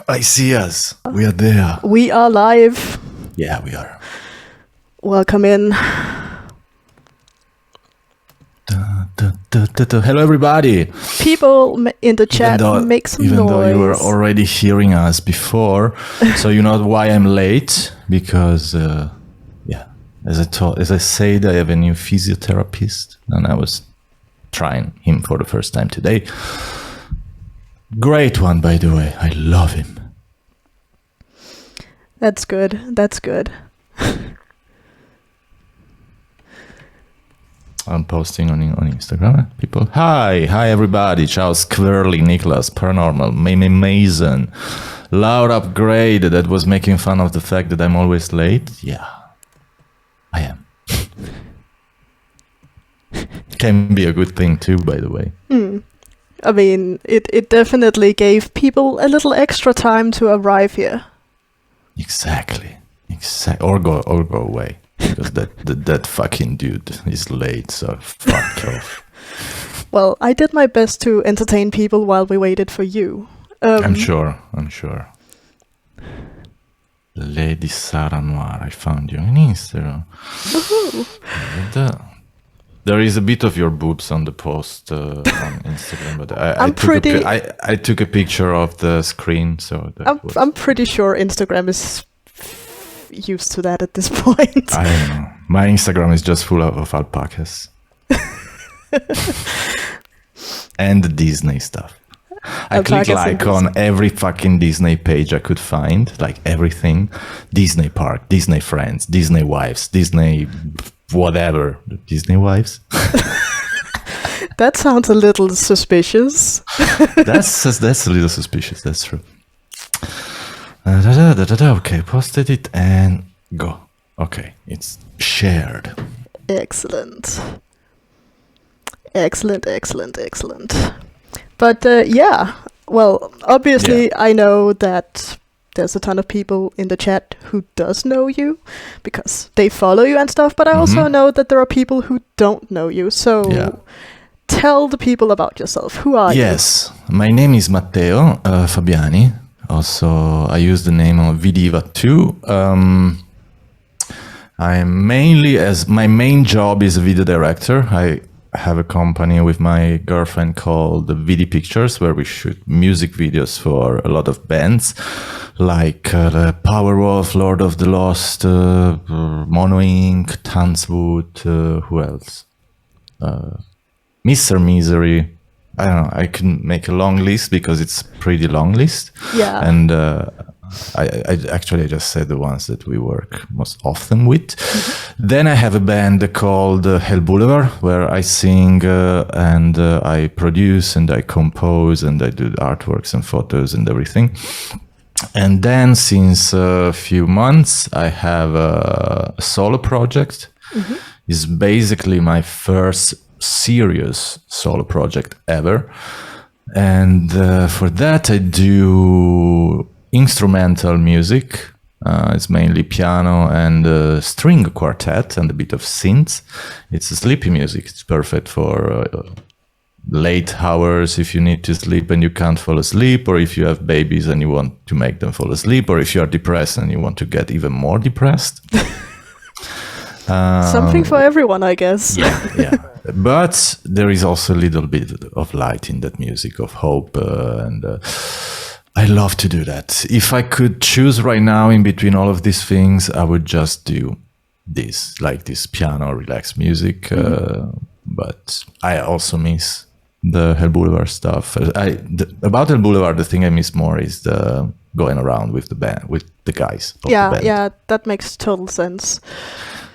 I see us. We are there. We are live. Yeah, we are. Welcome in. Hello, everybody. People in the chat, make some noise. Even though you were already hearing us before, so you know why I'm late, because as I said, I have a new physiotherapist, and I was trying him for the first time today. Great one, by the way. I love him. That's good. That's good. I'm posting on Instagram. People, hi everybody. Ciao, Squirrely, Nicholas, Paranormal, Mimi Mason, Loud Upgrade that was making fun of the fact that I'm always late. Yeah, I am. Can be a good thing too, by the way. I mean, it definitely gave people a little extra time to arrive here. Exactly. Or go away. Because that fucking dude is late, so fuck off. Well, I did my best to entertain people while we waited for you. I'm sure. Lady Sara Noir, I found you on Instagram. There is a bit of your boobs on the post on Instagram, but I took a picture of the screen, so I'm pretty sure Instagram is used to that at this point. I don't know. My Instagram is just full of alpacas and Disney stuff. I click like on every fucking Disney page I could find, like everything. Disney Park, Disney Friends, Disney Wives, Disney whatever. Disney Wives? That sounds a little suspicious. That's a little suspicious, that's true. Okay, posted it and go. Okay, it's shared. Excellent. But well, obviously I know that there's a ton of people in the chat who does know you because they follow you and stuff, but I also know that there are people who don't know you. So tell the people about yourself. Who are you? Yes, my name is Matteo Fabbiani. Also, I use the name of vDiva too. I'm mainly, as my main job is a video director. I have a company with my girlfriend called VD Pictures, where we shoot music videos for a lot of bands, like the Powerwolf, Lord of the Lost, Mono Inc., Tanzwood, who else? Mr. Misery. I don't know. I can make a long list because it's pretty long list. Yeah. And I just said the ones that we work most often with. Then I have a band called Hell Boulevard, where I sing and I produce and I compose and I do artworks and photos and everything. And then since a few months, I have a solo project. It's basically my first serious solo project ever, and for that I do instrumental music. It's mainly piano and string quartet and a bit of synth. It's sleepy music. It's perfect for late hours if you need to sleep and you can't fall asleep, or if you have babies and you want to make them fall asleep, or if you are depressed and you want to get even more depressed. Something for everyone, I guess. Yeah. But there is also a little bit of light in that music, of hope, and I love to do that. If I could choose right now in between all of these things, I would just do this, like this piano, relaxed music. But I also miss the Hell Boulevard stuff. About Hell Boulevard, the thing I miss more is the going around with the band, with the guys. Yeah, that makes total sense.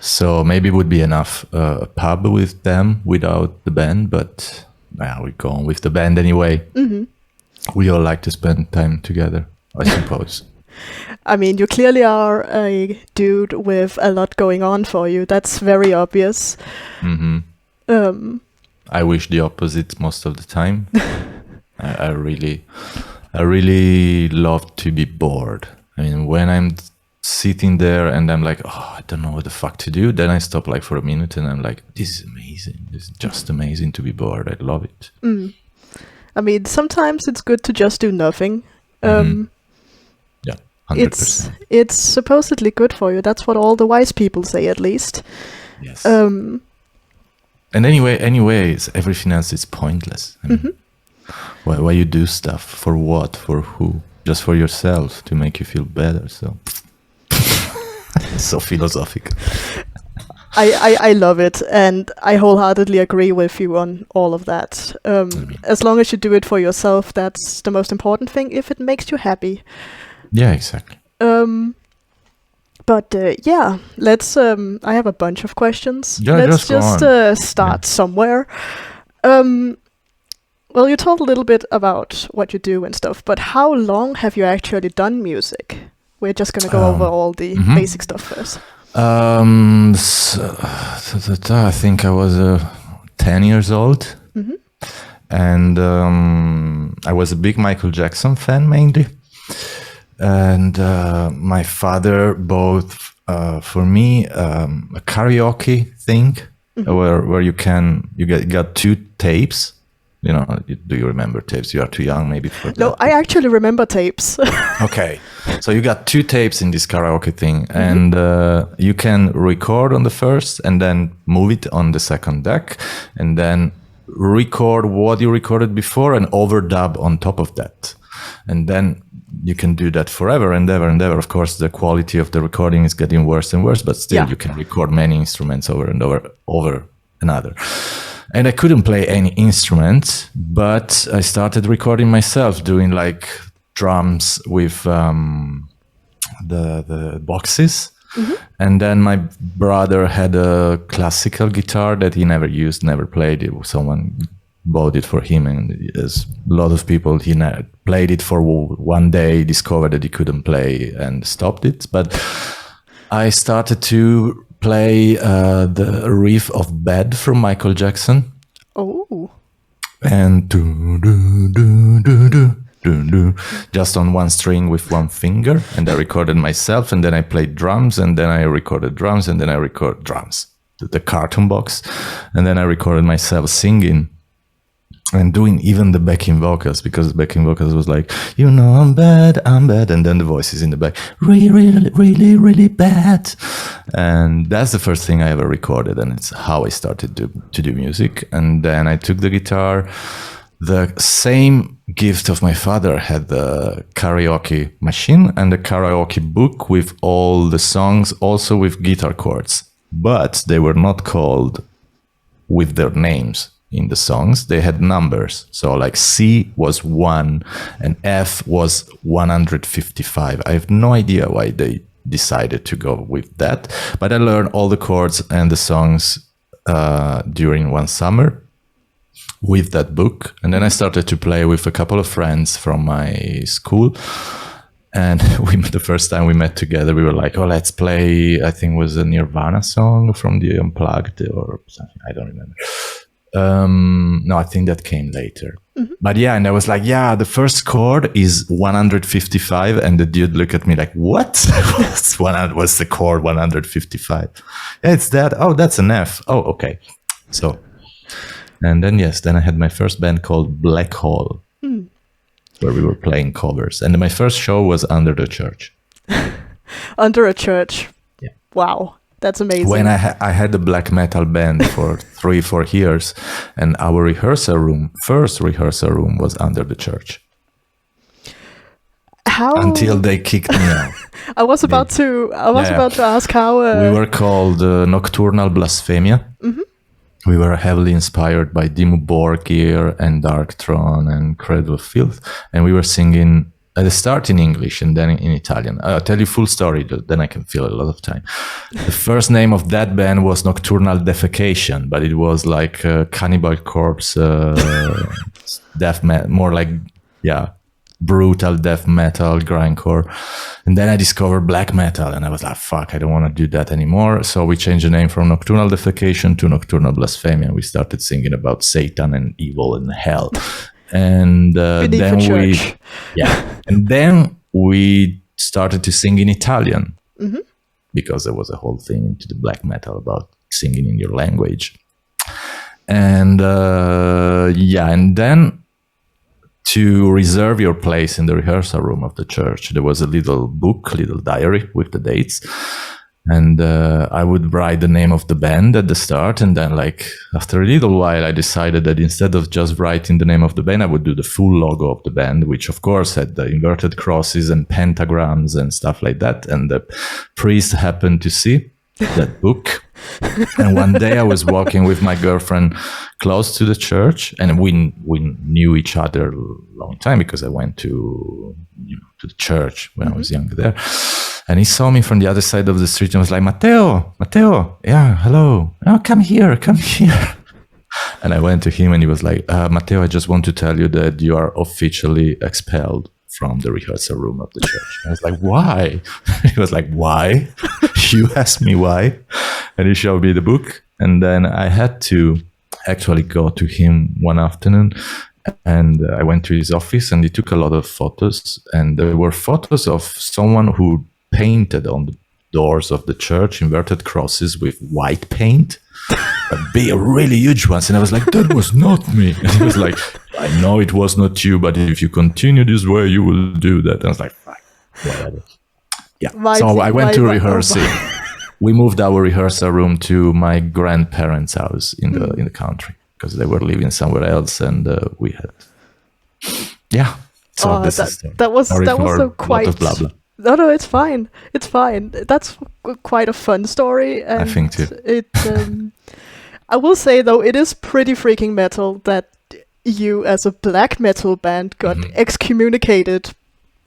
So maybe it would be enough a pub with them without the band, but we're going with the band anyway. We all like to spend time together, I suppose. I mean, you clearly are a dude with a lot going on for you. That's very obvious. I wish the opposite most of the time. I really love to be bored. I mean, when I'm sitting there and I'm like, I don't know what the fuck to do, then I stop like for a minute and I'm like, this is amazing. This is just amazing to be bored. I love it. I mean, sometimes it's good to just do nothing. It's supposedly good for you. That's what all the wise people say, at least. Yes. And anyways, everything else is pointless. I mean, why you do stuff? For what? For who? Just for yourself, to make you feel better. So, so philosophical. I love it, and I wholeheartedly agree with you on all of that. As long as you do it for yourself, that's the most important thing, if it makes you happy. Yeah, exactly. But yeah, let's. I have a bunch of questions. Yeah, let's just start somewhere. Well, you told a little bit about what you do and stuff, but how long have you actually done music? We're just gonna go over all the basic stuff first. I think I was 10 years old, and I was a big Michael Jackson fan mainly. And my father bought for me a karaoke thing where you got 2 tapes. You know, do you remember tapes? You are too young maybe for that. No, I actually remember tapes. Okay, so you got 2 tapes in this karaoke thing, and you can record on the first and then move it on the second deck, and then record what you recorded before and overdub on top of that. And then you can do that forever and ever and ever. Of course, the quality of the recording is getting worse and worse, but still you can record many instruments over and over another. And I couldn't play any instruments, but I started recording myself, doing like drums with the boxes. And then my brother had a classical guitar that he never used, never played. Someone bought it for him, and as a lot of people, he played it for one day, discovered that he couldn't play and stopped it. But I started to play the riff of Bad from Michael Jackson. Oh. And just on one string with one finger. And I recorded myself, and then I played drums, and then I recorded drums, and then I recorded drums, the cartoon box. And then I recorded myself singing and doing even the backing vocals, because the backing vocals was like, you know, I'm bad, and then the voices in the back, really, really, really, really bad. And that's the first thing I ever recorded, and it's how I started to do music. And then I took the guitar. The same gift of my father had the karaoke machine and the karaoke book with all the songs, also with guitar chords, but they were not called with their names. In the songs, they had numbers. So like C was 1 and F was 155. I have no idea why they decided to go with that. But I learned all the chords and the songs during one summer with that book. And then I started to play with a couple of friends from my school. And the first time we met together, we were like, oh, let's play, I think it was a Nirvana song from the Unplugged or something. I don't remember. No, I think that came later. But yeah, and I was like, yeah, the first chord is 155, and the dude looked at me like, what? What's the chord 155? Yeah, it's that. Oh, that's an F. Oh, okay. So, and then then I had my first band called Black Hole, where we were playing covers, and my first show was under the church. Under a church. Yeah. Wow. That's amazing. When I had a black metal band for 3-4 years, and our first rehearsal room was under the church. How? Until they kicked me out. I was about to ask how. We were called Nocturnal Blasphemia. We were heavily inspired by Dimmu Borgir and Darkthrone and Cradle of Filth, and we were singing at the start in English and then in Italian. I'll tell you full story, then I can fill a lot of time. The first name of that band was Nocturnal Defecation, but it was like Cannibal Corpse, death metal, more like, brutal death metal, grindcore. And then I discovered black metal, and I was like, fuck, I don't want to do that anymore. So we changed the name from Nocturnal Defecation to Nocturnal Blasphemia. We started singing about Satan and evil and hell. And then we started to sing in Italian, because there was a whole thing into the black metal about singing in your language. And and then to reserve your place in the rehearsal room of the church. There was a little book, little diary with the dates. And I would write the name of the band at the start. And then like after a little while, I decided that instead of just writing the name of the band, I would do the full logo of the band, which of course had the inverted crosses and pentagrams and stuff like that. And the priest happened to see that book. And one day I was walking with my girlfriend close to the church, and we knew each other a long time because I went to the church when I was young there. And he saw me from the other side of the street and was like, Matteo, yeah, hello. Oh, come here. And I went to him and he was like, Matteo, I just want to tell you that you are officially expelled from the rehearsal room of the church. I was like, why? He was like, why? You asked me why? And he showed me the book. And then I had to actually go to him one afternoon. And I went to his office and he took a lot of photos. And there were photos of someone who painted on the doors of the church inverted crosses with white paint, really huge ones. And I was like, that was not me. And he was like, I know it was not you, but if you continue this way, you will do that. And I was like, fine, whatever. Yeah. So I went to rehearsing. We moved our rehearsal room to my grandparents' house in the country because they were living somewhere else, and we had. Yeah. So that was so quite. Of blah, blah. No, it's fine. It's fine. That's quite a fun story. And I think too. I will say though, it is pretty freaking metal that you, as a black metal band, got excommunicated,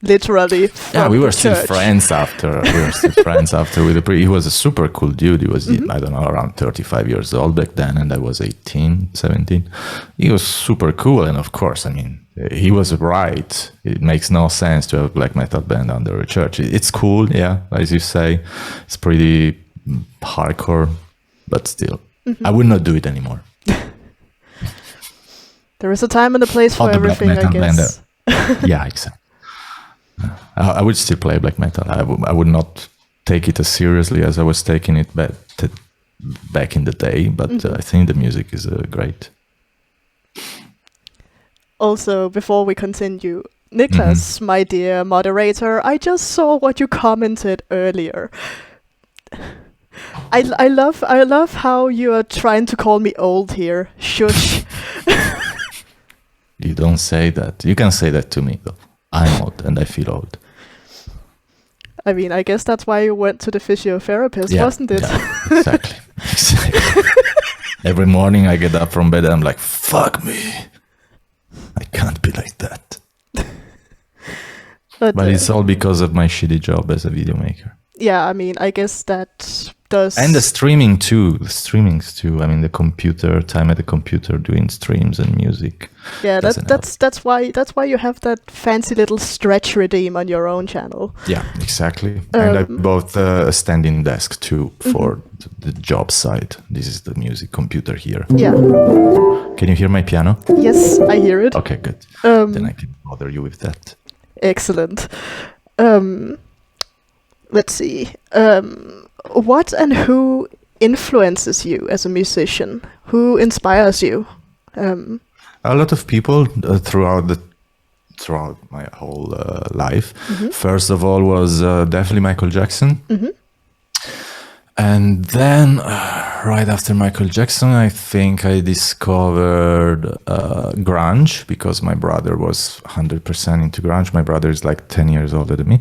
literally. Yeah, we were still friends after. With the he was a super cool dude. He was I don't know, around 35 years old back then, and I was 18, 17. He was super cool, and of course, I mean, he was right. It makes no sense to have a black metal band under a church. It's cool, yeah, as you say. It's pretty hardcore, but still, I would not do it anymore. There is a time and a place for everything, I guess. Yeah, exactly. I would still play black metal. I would not take it as seriously as I was taking it back in the day, but I think the music is great. Also, before we continue, Niklas, my dear moderator, I just saw what you commented earlier. I love how you are trying to call me old here. Shush. You don't say that. You can say that to me, though. I'm old and I feel old. I mean, I guess that's why you went to the physiotherapist, wasn't it? Yeah, exactly. Every morning I get up from bed and I'm like, fuck me. I can't be like that. But it's all because of my shitty job as a video maker. Yeah, I mean, I guess that does... And the streaming too. The streamings too. I mean, the computer, time at the computer doing streams and music. Yeah, that's why you have that fancy little stretch redeem on your own channel. Yeah, exactly. And I bought a standing desk too for the job side. This is the music computer here. Yeah. Can you hear my piano? Yes, I hear it. Okay, good. Then I can bother you with that. Excellent. Let's see. What and who influences you as a musician? Who inspires you? A lot of people throughout my whole life. First of all was definitely Michael Jackson. And then right after Michael Jackson, I think I discovered grunge because my brother was 100% into grunge. My brother is like 10 years older than me.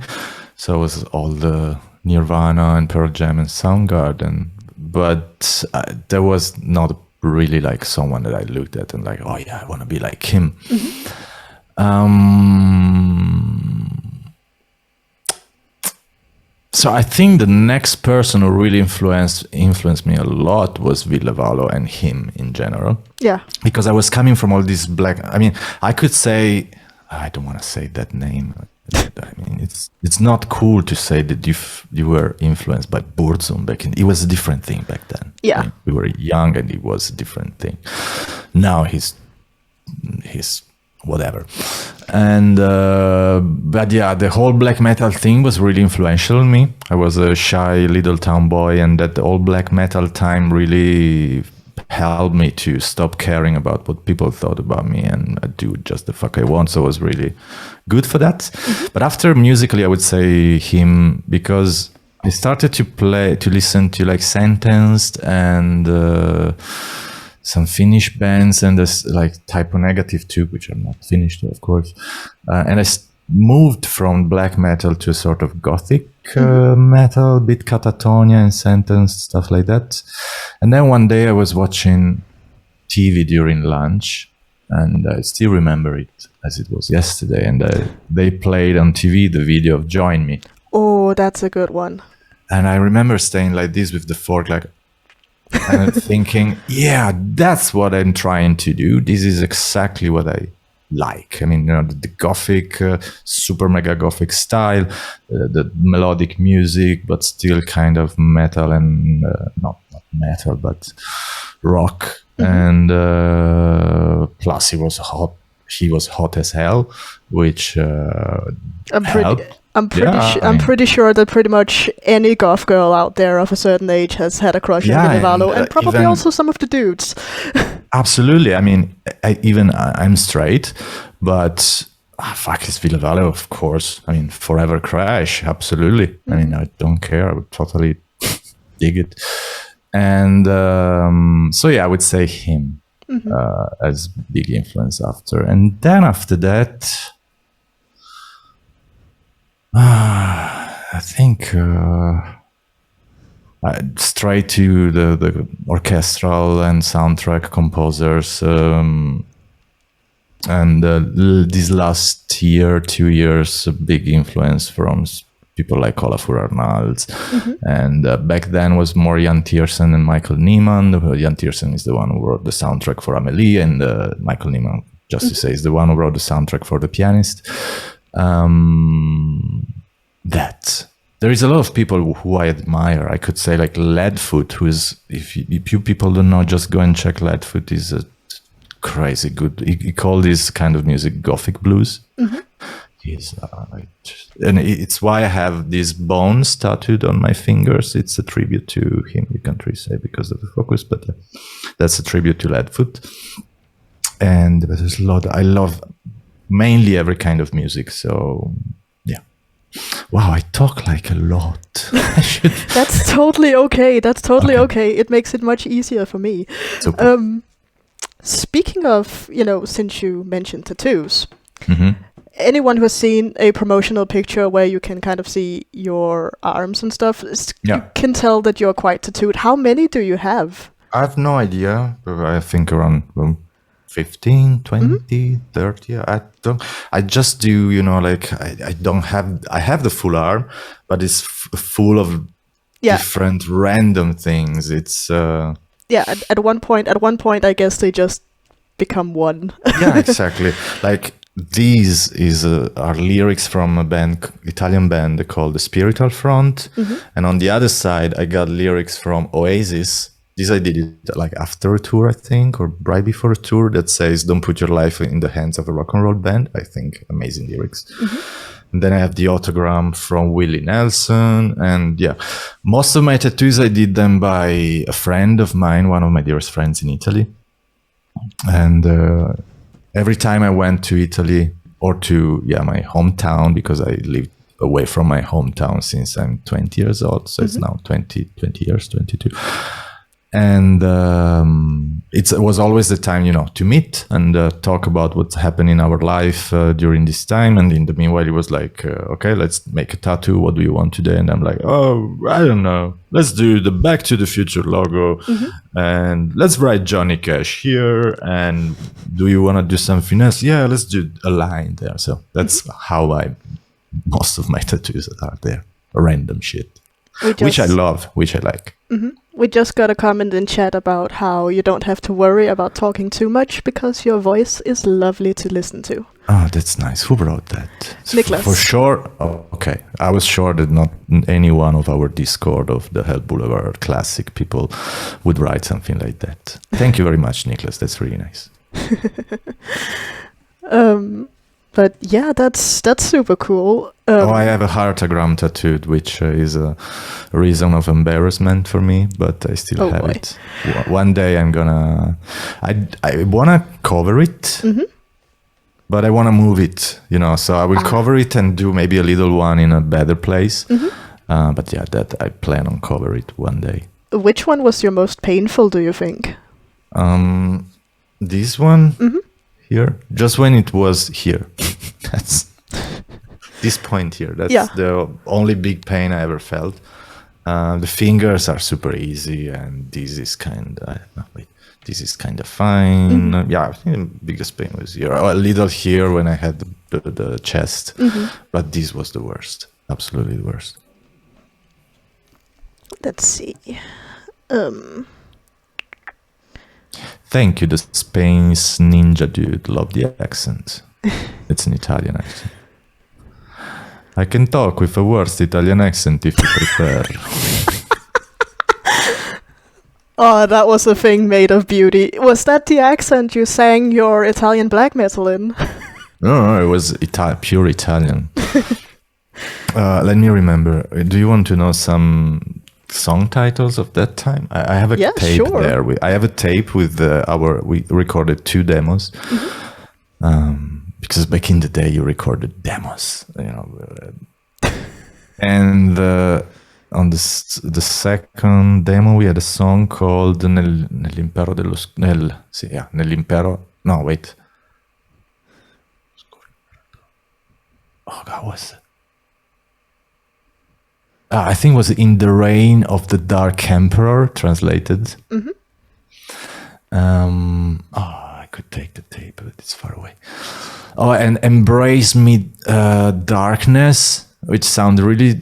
So it was all the Nirvana and Pearl Jam and Soundgarden. But there was not really like someone that I looked at and like, oh yeah, I want to be like him. So I think the next person who really influenced me a lot was vDiva and him in general. Yeah. Because I was coming from all these black... I mean, I could say... I don't want to say that name. I mean, it's not cool to say that you were influenced by Burzum back in... It was a different thing back then. Yeah. I mean, we were young and it was a different thing. Now he's whatever. And but yeah, the whole black metal thing was really influential on me. I was a shy little town boy, and that all black metal time really helped me to stop caring about what people thought about me and do just the fuck I want. So it was really good for that. But after musically, I would say him, because I started to listen to like Sentenced and some Finnish bands, and there's like Typo Negative too, which are not Finnish, of course. And I moved from black metal to a sort of gothic metal, a bit Catatonia and Sentenced, stuff like that. And then one day I was watching TV during lunch, and I still remember it as it was yesterday. And they played on TV the video of Join Me. Oh, that's a good one. And I remember staying like this with the fork, like, and thinking, yeah, that's what I'm trying to do. This is exactly what I like. I mean, the gothic, super mega gothic style, the melodic music, but still kind of metal and not metal, but rock. And plus he was hot. He was hot as hell, which helped. I'm pretty sure that pretty much any goth girl out there of a certain age has had a crush on Ville Valo, and probably also some of the dudes. Absolutely. I mean, I'm straight, but fuck, it's Ville Valo, of course. I mean, Forever Crash, absolutely. I mean, I don't care. I would totally dig it. And so yeah, I would say him as big influence after. And then after that, I think straight to the orchestral and soundtrack composers, and this last 2 years, a big influence from people like Olafur Arnalds. And back then was more Jan Tiersen and Michael Nyman. Jan Tiersen is the one who wrote the soundtrack for Amelie, and Michael Nyman, just to say, is the one who wrote the soundtrack for The Pianist. That there is a lot of people who I admire. I could say like Leadfoot, who is, if you people don't know, just go and check. Leadfoot is a crazy good. He called this kind of music gothic blues. He's and it's why I have these bones tattooed on my fingers. It's a tribute to him. You can't really say because of the focus, but that's a tribute to Leadfoot. And there's a lot. I love mainly every kind of music. So yeah. Wow, I talk like a lot. That's totally okay. Okay. It makes it much easier for me. Speaking of, since you mentioned tattoos, anyone who has seen a promotional picture where you can kind of see your arms and stuff, you can tell that you're quite tattooed. How many do you have? I have no idea, but I think around 15, 20, 30. I just do, I have the full arm, but it's full of different random things. It's at one point I guess they just become one. Yeah, exactly. Like these are lyrics from a Italian band called the Spiritual Front, and on the other side I got lyrics from Oasis. This I did it like after a tour, I think, or right before a tour, that says, "Don't put your life in the hands of a rock and roll band." I think amazing lyrics. And then I have the autogram from Willie Nelson. And yeah, most of my tattoos, I did them by a friend of mine, one of my dearest friends in Italy. And every time I went to Italy or to my hometown, because I lived away from my hometown since I'm 20 years old. So it's now 20 years, 22. And it was always the time, to meet and talk about what's happened in our life during this time. And in the meanwhile, it was like, okay, let's make a tattoo. What do you want today? And I'm like, oh, I don't know. Let's do the Back to the Future logo. And let's write Johnny Cash here. And do you want to do something else? Yeah, let's do a line there. So that's how most of my tattoos are there. Random shit. Which I love, which I like. We just got a comment in chat about how you don't have to worry about talking too much because your voice is lovely to listen to. Oh, that's nice. Who wrote that? Nicholas. For sure. Oh, okay. I was sure that not any one of our Discord of the Hell Boulevard classic people would write something like that. Thank you very much, Nicholas. That's really nice. But yeah, that's super cool. I have a heartagram tattooed, which is a reason of embarrassment for me, but I still have it. One day I'm gonna... I wanna cover it, but I wanna move it, so I will cover it and do maybe a little one in a better place. But yeah, that I plan on cover it one day. Which one was your most painful, do you think? This one here, just when it was here. That's this point here. That's the only big pain I ever felt. The fingers are super easy, and this is kind of fine. I think the biggest pain was here. A little here when I had the chest, but this was the worst. Absolutely the worst. Let's see. Thank you, the Spain's ninja dude. Love the accent. It's an Italian accent. I can talk with a worst Italian accent if you prefer. Oh, that was a thing made of beauty. Was that the accent you sang your Italian black metal in? No, it was pure Italian. Let me remember. Do you want to know some song titles of that time? I have a tape there. I have a tape with we recorded 2 demos. Because back in the day you recorded demos, and on the second demo we had a song called Nell'impero Nell'impero. No, wait. Oh God, what's it? I think it was In the Reign of the Dark Emperor, translated. I could take the tape, but it's far away. Oh, and Embrace Me Darkness, which sounds really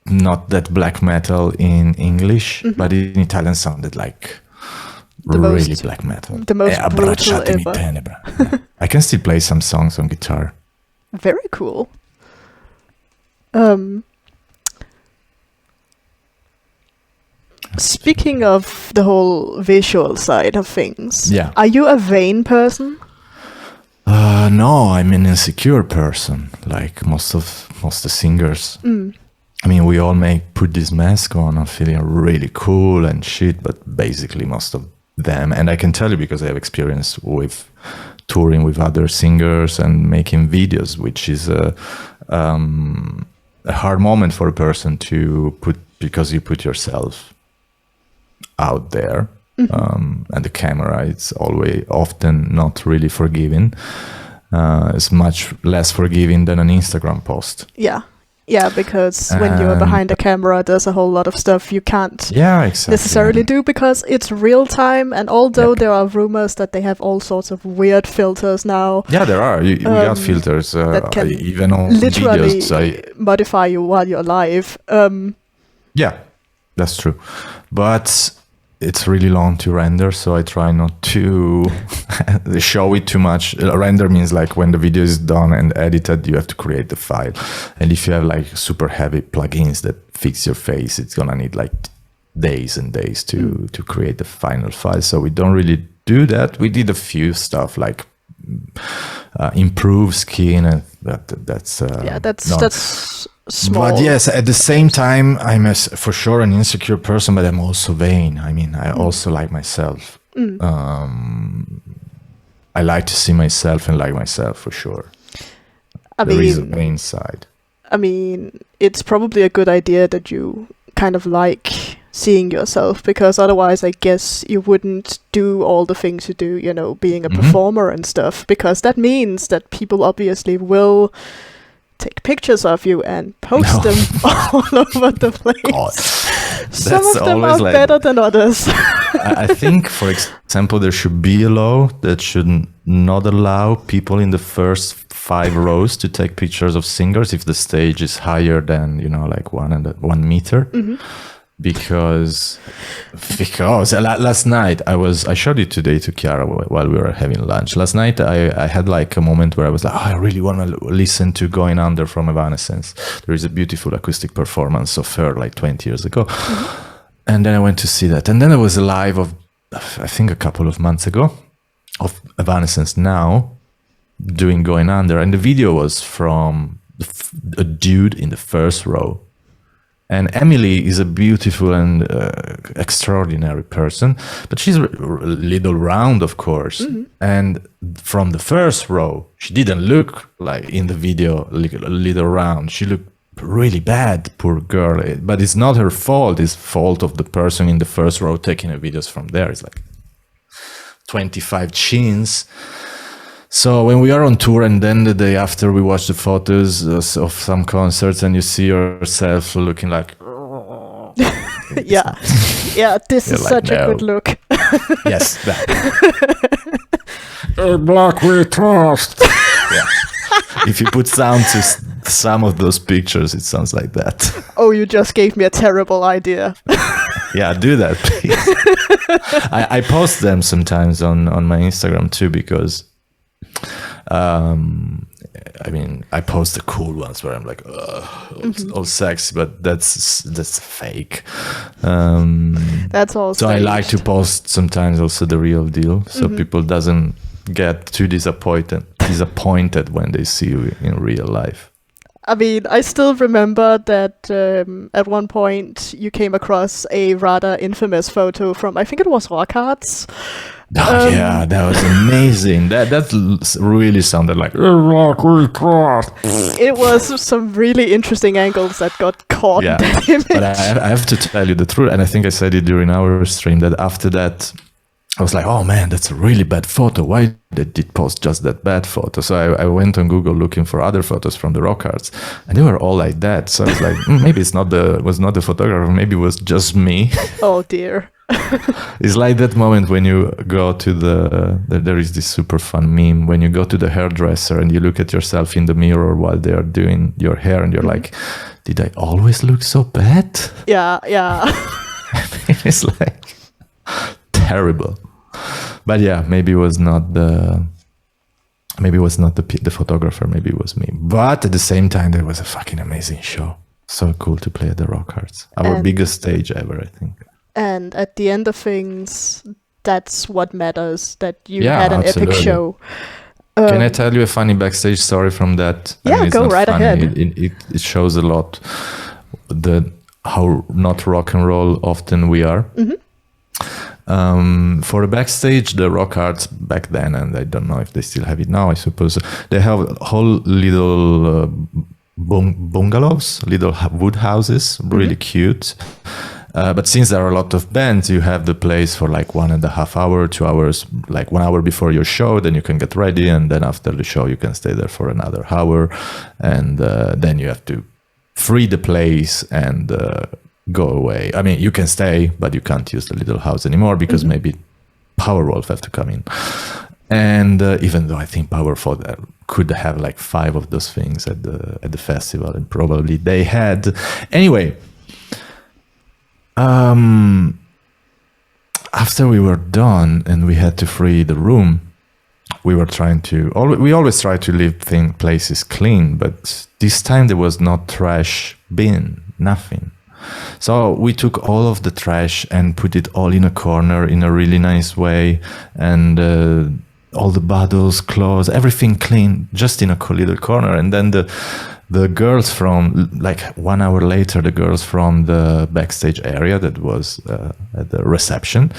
not that black metal in English, but in Italian sounded like really black metal. The most brutal ever. Tenebra. I can still play some songs on guitar. Very cool. Speaking of the whole visual side of things, are you a vain person? No, I'm an insecure person, like most the singers. I mean, we all put this mask on and feeling really cool and shit, but basically most of them, and I can tell you because I have experience with touring with other singers and making videos, which is a hard moment for a person to put, because you put yourself out there, and the camera, it's often not really forgiving. It's much less forgiving than an Instagram post. Yeah, because when you're behind a camera, there's a whole lot of stuff you can't necessarily do because it's real time. And although there are rumors that they have all sorts of weird filters now. Yeah, there are. We got filters that can even on literally videos. modify you while you're live. Yeah, that's true. But it's really long to render, so I try not to show it too much. Render means like when the video is done and edited, you have to create the file. And if you have like super heavy plugins that fix your face, it's gonna need like days and days to create the final file. So we don't really do that. We did a few stuff like improve skin, and that's small. But yes, at the same time, I'm for sure an insecure person, but I'm also vain. I mean, I also like myself. I like to see myself and like myself for sure. There is a vain side. I mean, it's probably a good idea that you kind of like seeing yourself, because otherwise I guess you wouldn't do all the things you do, being a performer and stuff, because that means that people obviously will take pictures of you and post them all over the place. God. Some of them are better than others. I think, for example, there should be a law that should not allow people in the first 5 rows to take pictures of singers if the stage is higher than, like 1 meter. Because last night I showed it today to Chiara while we were having lunch. Last night I had like a moment where I was like, I really want to listen to Going Under from Evanescence. There is a beautiful acoustic performance of her like 20 years ago. And then I went to see that. And then there was a live of, I think a couple of months ago, of Evanescence Now. going under, and the video was from a dude in the first row. And Emily is a beautiful and extraordinary person, but she's a little round, of course. And from the first row, she didn't look like in the video like a little round. She looked really bad, poor girl. But it's not her fault. It's fault of the person in the first row taking the videos from there. It's like 25 chins. So when we are on tour, and then the day after we watch the photos of some concerts, and you see yourself looking like, yeah, this is like, such a no. good look. Yes, that. Black we trust. Yeah. If you put sound to some of those pictures, it sounds like that. Oh, you just gave me a terrible idea. Yeah, do that, please. I post them sometimes on my Instagram too, because I mean, I post the cool ones where I'm like, all sexy, but that's fake. That's all. So I like to post sometimes also the real deal, so people doesn't get too disappointed when they see you in real life. I mean, I still remember that at one point you came across a rather infamous photo from, I think it was Rock Arts. Oh, yeah, that was amazing. That really sounded like rock we trust. It was some really interesting angles that got caught in that image. But I have to tell you the truth, and I think I said it during our stream, that after that I was like, oh man, that's a really bad photo. Why did they post just that bad photo? So I went on Google looking for other photos from the Rock Arts, and they were all like that. So I was like, maybe was not the photographer, maybe it was just me. Oh dear. It's like that moment when you go to there is this super fun meme when you go to the hairdresser and you look at yourself in the mirror while they are doing your hair, and you're like, did I always look so bad? Yeah. It's like terrible. But yeah, maybe it was not the photographer, maybe it was me. But at the same time, there was a fucking amazing show. So cool to play at the Rock Arts. Our biggest stage ever, I think. And at the end of things, that's what matters, that you had an absolutely. epic show. Can I tell you a funny backstage story from that? Yeah, I mean, it's go not right funny. ahead. It shows a lot how not rock and roll often we are. For a backstage, the Rock Arts back then, and I don't know if they still have it now, I suppose, they have whole little bungalows, little wood houses, really cute. But since there are a lot of bands, you have the place for like 1.5 hours, 2 hours, like 1 hour before your show, then you can get ready, and then after the show you can stay there for another hour, and then you have to free the place and go away. I mean, you can stay, but you can't use the little house anymore because maybe Powerwolf have to come in. And even though I think Powerwolf could have like 5 of those things at the festival, and probably they had. Anyway, after we were done and we had to free the room, we always try to leave places clean, but this time there was no trash bin, nothing. So we took all of the trash and put it all in a corner in a really nice way, and all the bottles, clothes, everything clean, just in a little corner. And then the girls from, like 1 hour later, the girls from the backstage area that was at the reception,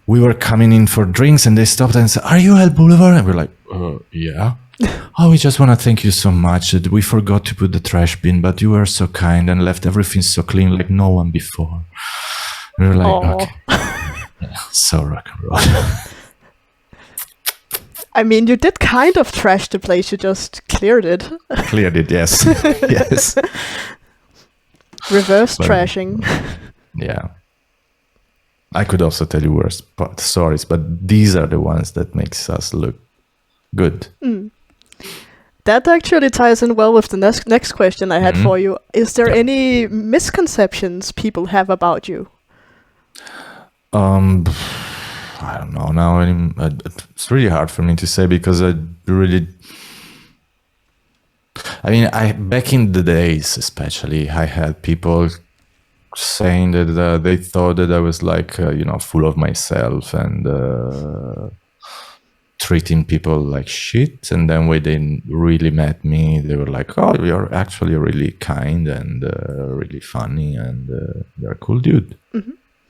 we were coming in for drinks, and they stopped and said, "Are you Hell Boulevard?" And we're like, yeah. "Oh, we just want to thank you so much. We forgot to put the trash bin, but you were so kind and left everything so clean like no one before." We were like, okay. Yeah, so rock and roll. I mean, you did kind of trash the place, you just cleared it. Cleared it, yes. Yes. Reverse trashing. Yeah. I could also tell you worse stories, but these are the ones that makes us look good. That actually ties in well with the next question I had for you. Is there any misconceptions people have about you? I don't know now. It's really hard for me to say, because back in the days, especially, I had people saying that they thought that I was like, full of myself and treating people like shit. And then when they really met me, they were like, oh, you're actually really kind and really funny, and you're a cool dude.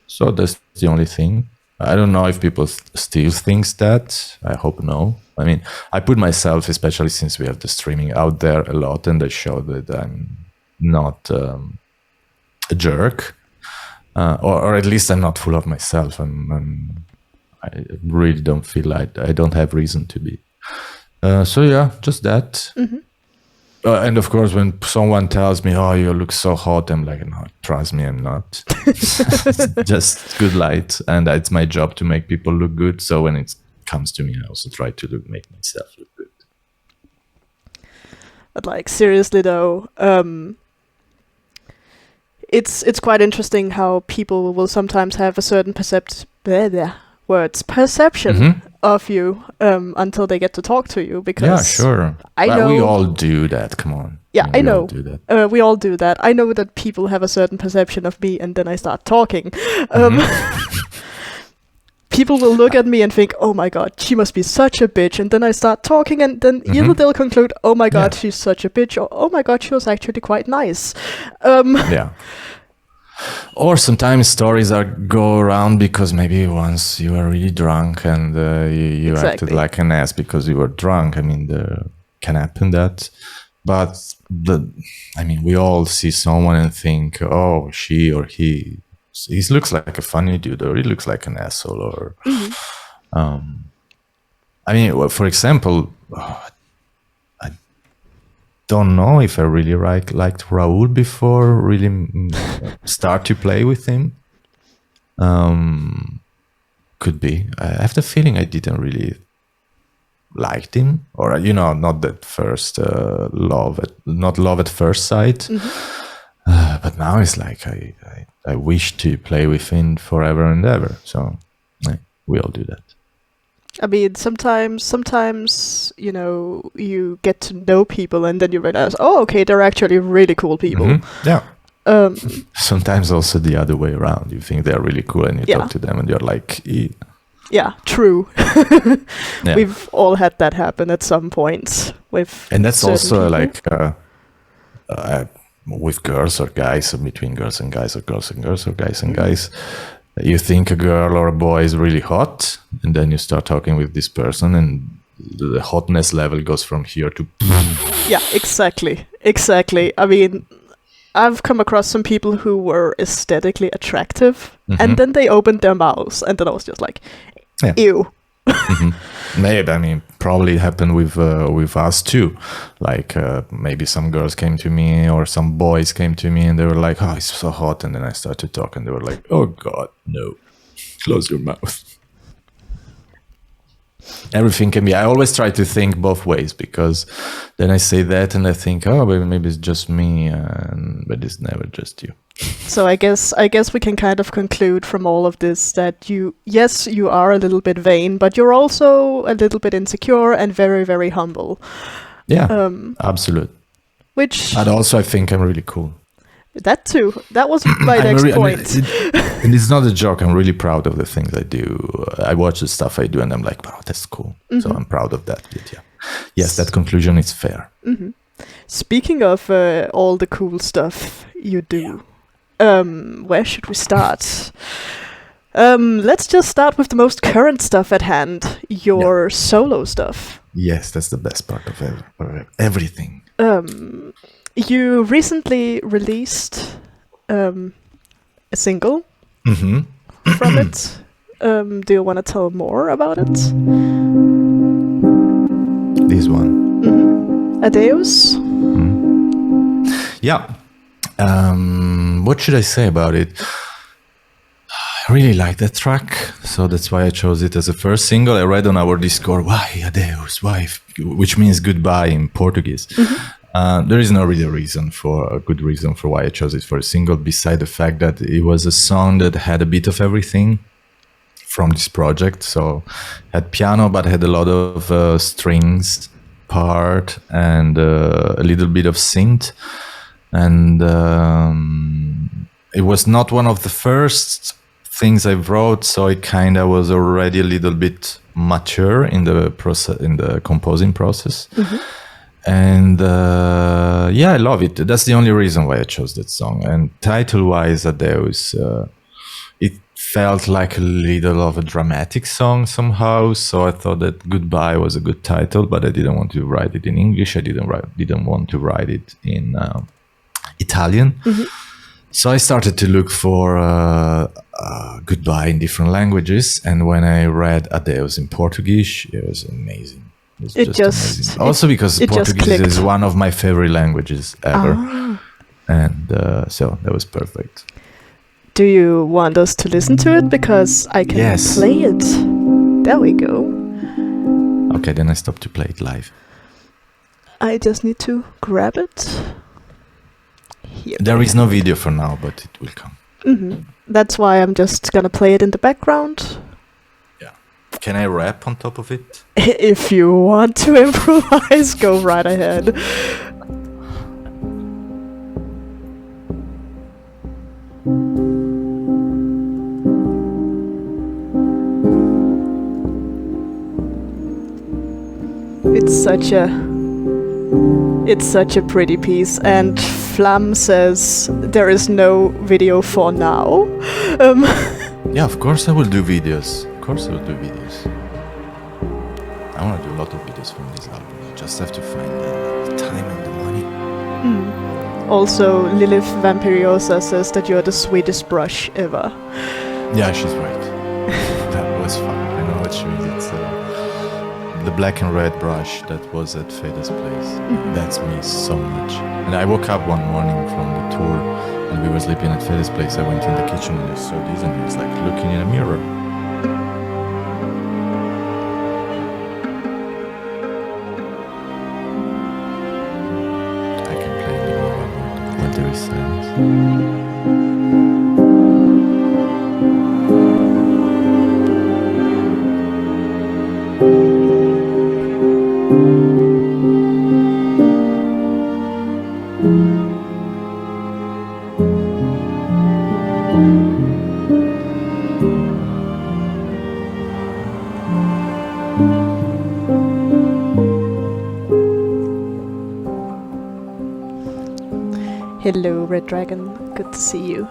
So that's the only thing. I don't know if people still think that. I hope no. I mean, I put myself, especially since we have the streaming, out there a lot, and I show that I'm not a jerk, or at least I'm not full of myself. I really don't feel like I don't have reason to be. So yeah, just that. And of course, when someone tells me, "Oh, you look so hot," I'm like, "No, trust me, I'm not." It's just good light, and it's my job to make people look good. So when it comes to me, I also try to make myself look good. But like seriously though, it's quite interesting how people will sometimes have a certain perception of you until they get to talk to you, because yeah, sure, I know we all do that. Come on. Yeah, I know. All do that. We all do that. I know that people have a certain perception of me, and then I start talking. People will look at me and think, "Oh my god, she must be such a bitch," and then I start talking, and then either they'll conclude, "Oh my god, she's such a bitch," or "Oh my god, she was actually quite nice." Yeah. Or sometimes stories go around because maybe once you were really drunk and you acted like an ass because you were drunk. I mean, can happen that. But we all see someone and think, oh, she or he looks like a funny dude, or he looks like an asshole, or for example, I don't know if I really liked Raul before really start to play with him. Could be. I have the feeling I didn't really liked him, or not that first love at first sight. But now it's like I wish to play with him forever and ever. So we all do that. I mean, sometimes you get to know people and then you realize, oh, okay, they're actually really cool people. Yeah. Sometimes also the other way around. You think they're really cool and you talk to them and you're like, yeah, true. We've all had that happen at some point with. And that's also people. Like with girls or guys, or between girls and guys, or girls and girls, or guys and guys. You think a girl or a boy is really hot, and then you start talking with this person, and the hotness level goes from here to. Yeah, exactly. I mean, I've come across some people who were aesthetically attractive, and then they opened their mouths, and then I was just like, ew. Maybe, probably happened with us too. Like maybe some girls came to me, or some boys came to me, and they were like, "Oh, it's so hot," and then I started to talk, and they were like, "Oh God, no, close your mouth." Everything can be. I always try to think both ways, because then I say that and I think, oh, maybe it's just me, but it's never just you. So I guess we can kind of conclude from all of this that you are a little bit vain, but you're also a little bit insecure and very, very humble. Yeah, absolute. But also I think I'm really cool. That too. That was my next point. And it's not a joke. I'm really proud of the things I do. I watch the stuff I do and I'm like, wow, that's cool. So I'm proud of that. But yes, that conclusion is fair. Speaking of all the cool stuff you do, where should we start? Let's just start with the most current stuff at hand, your solo stuff. Yes, that's the best part of everything. You recently released a single from it. Do you want to tell more about it? This one. Adeus? Yeah. What should I say about it? I really like that track, so that's why I chose it as a first single. I read on our Discord, why Adeus, why, which means goodbye in Portuguese. There is no really a good reason for why I chose it for a single, beside the fact that it was a song that had a bit of everything from this project. So had piano, but had a lot of strings part and a little bit of synth. And it was not one of the first things I wrote, so it kind of was already a little bit mature in the process, in the composing process. And I love it. That's the only reason why I chose that song. And title-wise, Adeus, it felt like a little of a dramatic song somehow. So I thought that Goodbye was a good title, but I didn't want to write it in English. I didn't want to write it in Italian. So I started to look for Goodbye in different languages. And when I read Adeus in Portuguese, it was amazing. It just amazing. Also because Portuguese is one of my favorite languages ever. And so that was perfect. Do you want us to listen to it? Because I can play it. There we go. Okay, then I stop to play it live. I just need to grab it. Here. There is no video for now, but it will come. That's why I'm just gonna play it in the background. Yeah. Can I rap on top of it? If you want to improvise, go right ahead. It's such a pretty piece, and Flam says there is no video for now. Yeah, of course I will do videos. Of course I will do videos. I want to do a lot of videos from this album. I just have to find the time and the money. Also, Lilith Vampiriosa says that you're the sweetest brush ever. Yeah, she's right. That was fun. I know what she means. It's the black and red brush that was at Feda's place. That's me so much. And I woke up one morning from the tour and we were sleeping at Feda's place. I went in the kitchen and I saw this and I was like looking in a mirror. I can play the Noir when there is silence. Hello, Red Dragon. Good to see you.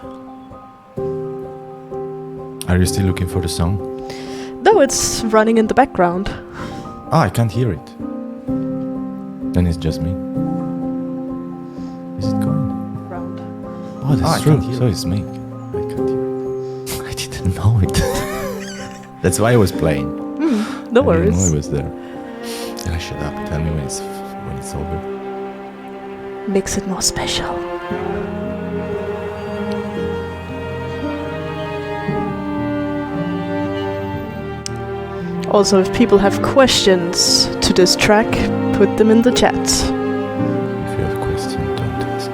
Are you still looking for the song? No, it's running in the background. Oh, I can't hear it. Then it's just me. Is it going? Round. Oh, that's true. So it's me. I can't hear it. I didn't know it. That's why I was playing. No worries. I didn't know it was there. Yeah, shut up. Tell me when it's over. Makes it more special. Also, if people have questions to this track, put them in the chat. If you have questions, don't ask.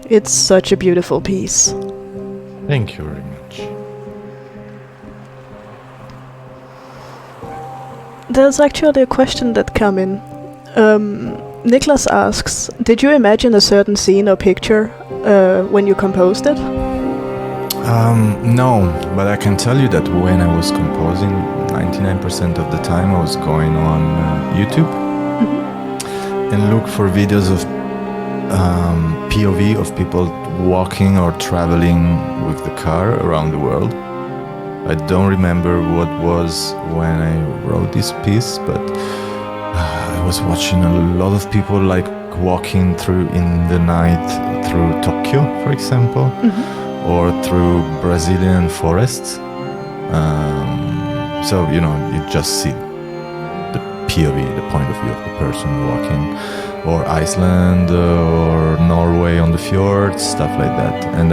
It's such a beautiful piece. Thank you very much. There's actually a question that came in. Niklas asks, did you imagine a certain scene or picture when you composed it? No, but I can tell you that when I was composing, 99% of the time I was going on YouTube and look for videos of POV of people walking or traveling with the car around the world. I don't remember what was when I wrote this piece, but I was watching a lot of people like walking through in the night through Tokyo, for example, or through Brazilian forests. So, you just see the POV, the point of view of the person walking, or Iceland or Norway on the fjords, stuff like that. And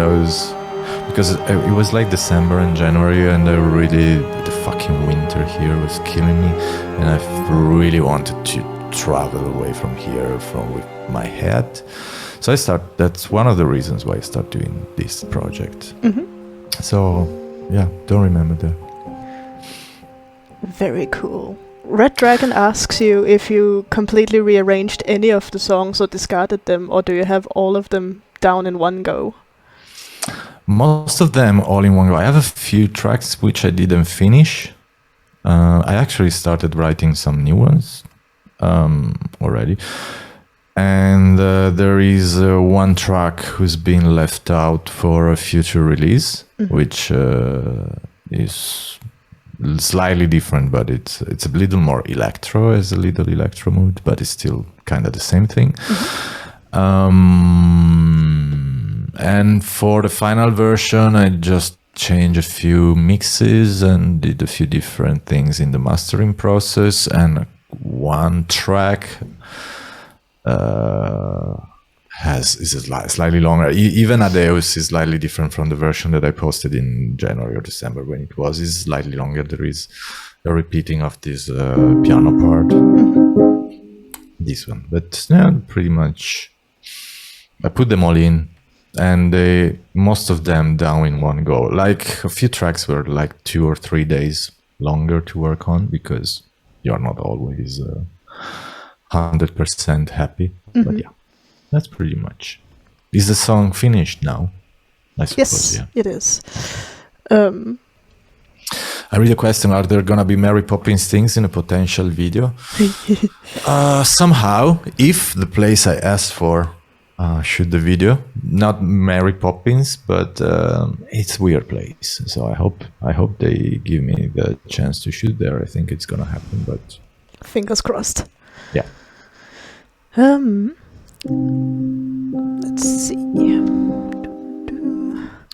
because it was like December and January, and the fucking winter here was killing me, and I really wanted to travel away from here with my head. So that's one of the reasons why I started doing this project. So, yeah, don't remember that. Very cool. Red Dragon asks you if you completely rearranged any of the songs or discarded them, or do you have all of them down in one go? Most of them all in one go. I have a few tracks which I didn't finish. I actually started writing some new ones already. And there is one track who's been left out for a future release, which is slightly different, but it's a little more electro, has a little electro mood, but it's still kind of the same thing. And for the final version, I just changed a few mixes and did a few different things in the mastering process. And one track is slightly longer. Even Adeus is slightly different from the version that I posted in January or December when it was. Is slightly longer. There is a repeating of this piano part. This one, but yeah, pretty much I put them all in, and most of them down in one go. Like a few tracks were like 2 or 3 days longer to work on because you're not always 100% happy. But yeah, that's pretty much. Is the song finished now? I suppose, Yes, it is. I read a question, are there gonna be Mary Poppins things in a potential video? Somehow, if the place I asked for shoot the video, not Mary Poppins, but it's a weird place. So I hope they give me the chance to shoot there. I think it's gonna happen, but Fingers crossed. yeah. Let's see.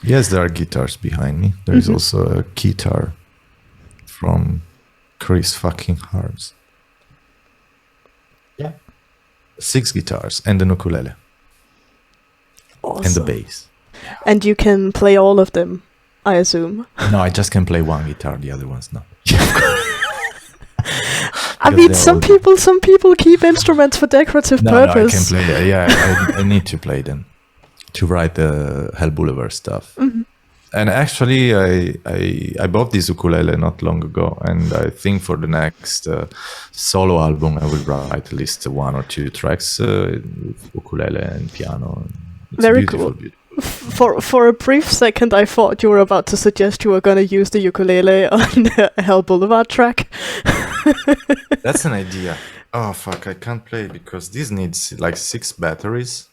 Yes, there are guitars behind me. There is also a guitar from Chris fucking Harms. Yeah. 6 guitars and an ukulele. Awesome. And the bass. And you can play all of them, I assume. No, I just can play one guitar, the other one's not. I mean, some people keep instruments for decorative purpose. No, I can play that. Yeah, I need to play them to write the Hell Boulevard stuff. And actually, I bought this ukulele not long ago, and I think for the next solo album, I will write at least 1 or 2 tracks with ukulele and piano. It's Very beautiful, cool. beautiful. For a brief second, I thought you were about to suggest you were going to use the ukulele on the Hell Boulevard track. That's an idea. Oh, fuck, I can't play because this needs like 6 batteries.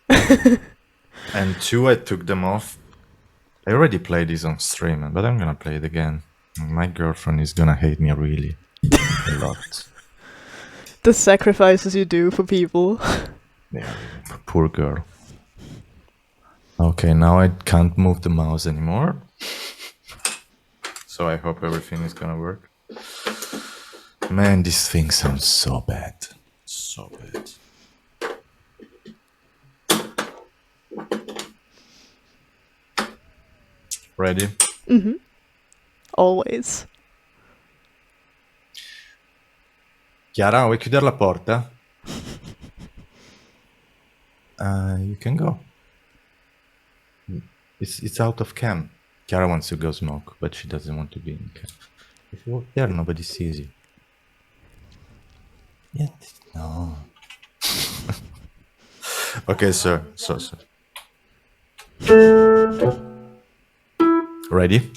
And 2, I took them off. I already played this on stream, but I'm gonna play it again. My girlfriend is gonna hate me really a lot. The sacrifices you do for people. Yeah, poor girl. Okay, now I can't move the mouse anymore. So I hope everything is gonna work. Man, this thing sounds so bad. So bad. Ready? Always. Chiara, vuoi chiudere la porta? You can go. It's out of cam. Chiara wants to go smoke, but she doesn't want to be in cam. If you walk there, nobody sees you. Yeah, no. Okay, sir. So. Ready?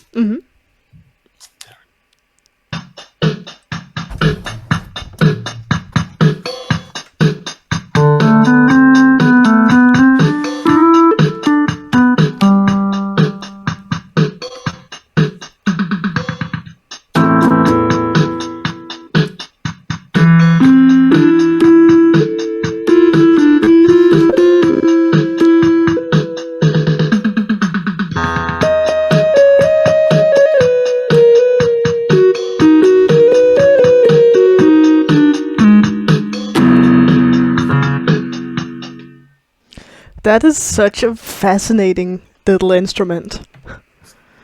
That is such a fascinating little instrument.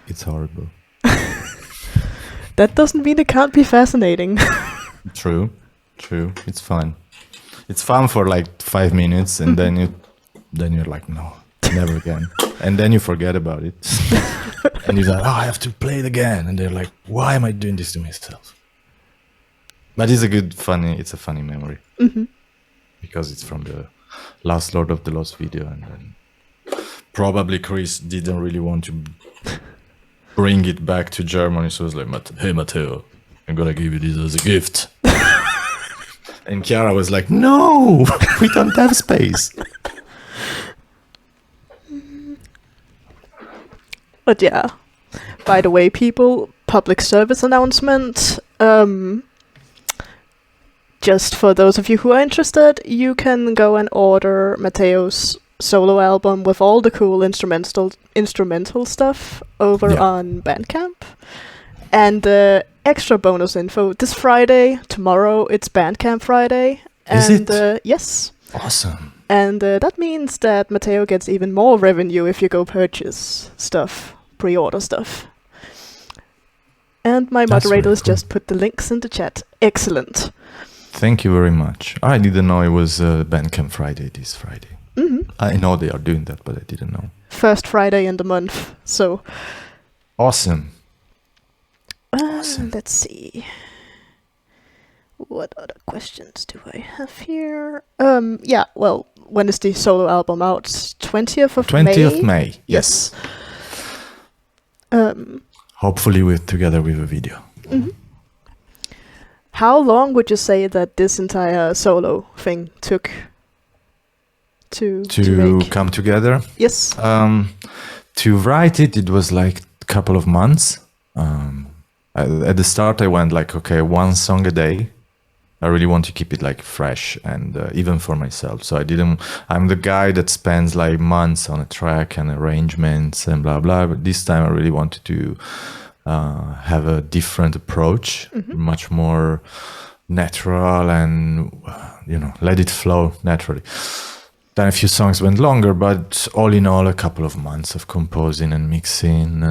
It's horrible. That doesn't mean it can't be fascinating. True. It's fun. It's fun for like 5 minutes, and then you're like, no, never again. And then you forget about it. And you're like, oh, I have to play it again. And they're like, why am I doing this to myself? But it's a funny memory. Because it's from the last Lord of the Lost video. And then probably Chris didn't really want to bring it back to Germany. So it was like, hey, Matteo, I'm going to give you this as a gift. And Chiara was like, no, we don't have space. But yeah, by the way, people, public service announcement. Just for those of you who are interested, you can go and order Matteo's solo album with all the cool instrumental stuff over on Bandcamp. And extra bonus info, this Friday, tomorrow, it's Bandcamp Friday. Is it? Yes. Awesome. And that means that Matteo gets even more revenue if you go purchase stuff, pre-order stuff. And my moderators just put the links in the chat. Excellent. Thank you very much. I didn't know it was Bandcamp Friday this Friday. I know they are doing that, but I didn't know. First Friday in the month, so... Awesome. Let's see. What other questions do I have here? Yeah, well, when is the solo album out? 20th of May? 20th May, yes. Hopefully together with a video. How long would you say that this entire solo thing took to make? Come together? Yes. To write it, it was like a couple of months. At the start, I went like, okay, one song a day. I really want to keep it like fresh and even for myself. So I'm the guy that spends like months on a track and arrangements and blah, blah. But this time I really wanted to have a different approach, much more natural and, let it flow naturally. Then a few songs went longer, but all in all, a couple of months of composing and mixing.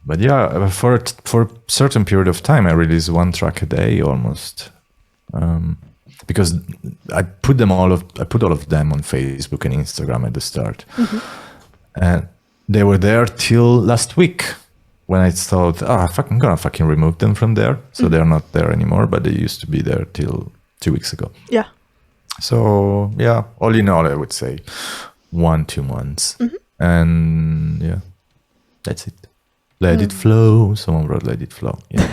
But yeah, for a certain period of time, I released one track a day almost, because I put all of them on Facebook and Instagram at the start, and they were there till last week when I thought, I'm gonna fucking remove them from there, so they're not there anymore. But they used to be there till 2 weeks ago. Yeah. So yeah, all in all, I would say 1-2 months, and yeah, that's it. Let it flow. Someone wrote "Let it flow." Yeah.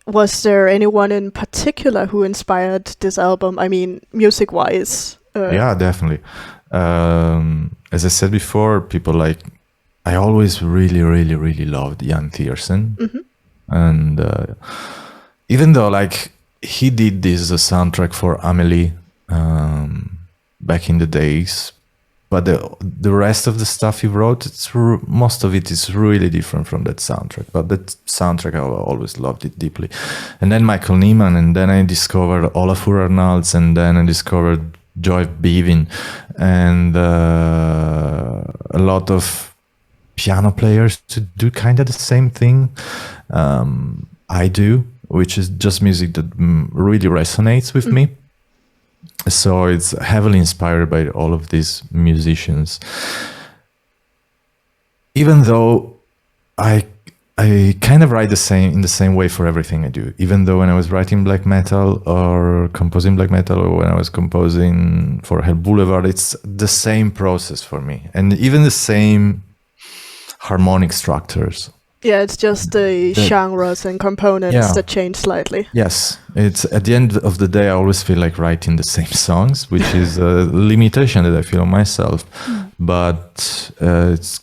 Was there anyone in particular who inspired this album? I mean, music-wise. Yeah, definitely. As I said before, people like I always really, really, really loved Jan Thiersen, and even though like he did this as a soundtrack for Amelie back in the days. But the rest of the stuff he wrote, most of it is really different from that soundtrack. But that soundtrack, I always loved it deeply. And then Michael Nyman, and then I discovered Olafur Arnalds, and then I discovered Joy Bevin, and a lot of piano players to do kind of the same thing I do, which is just music that really resonates with me. So it's heavily inspired by all of these musicians. Even though I kind of write in the same way for everything I do. Even though when I was writing black metal or composing black metal, or when I was composing for Hell Boulevard, it's the same process for me, and even the same harmonic structures. Yeah, it's just the genres and components that change slightly. Yes, it's at the end of the day, I always feel like writing the same songs, which is a limitation that I feel on myself. But it's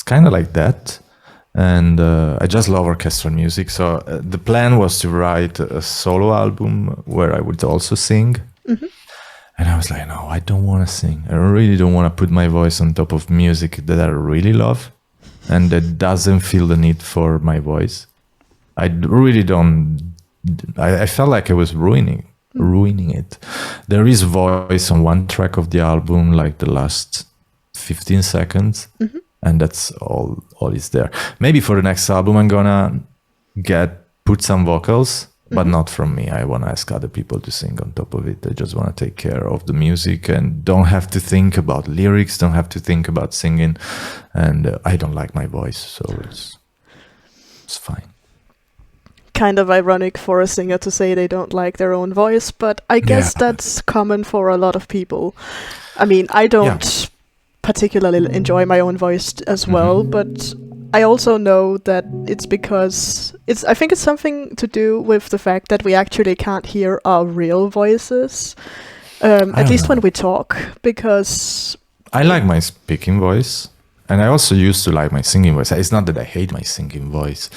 kind of like that, and I just love orchestral music. So the plan was to write a solo album where I would also sing. And I was like, no, I don't want to sing. I really don't want to put my voice on top of music that I really love and that doesn't feel the need for my voice. I really don't. I felt like I was ruining it. There is voice on one track of the album, like the last 15 seconds, and that's all is there. Maybe for the next album, I'm gonna put some vocals but not from me. I want to ask other people to sing on top of it. I just want to take care of the music and don't have to think about lyrics, don't have to think about singing. And I don't like my voice, so it's fine. Kind of ironic for a singer to say they don't like their own voice, but I guess that's common for a lot of people. I mean, I don't particularly enjoy my own voice as well, but I also know that it's because I think it's something to do with the fact that we actually can't hear our real voices, at least when we talk, because I like my speaking voice. And I also used to like my singing voice. It's not that I hate my singing voice.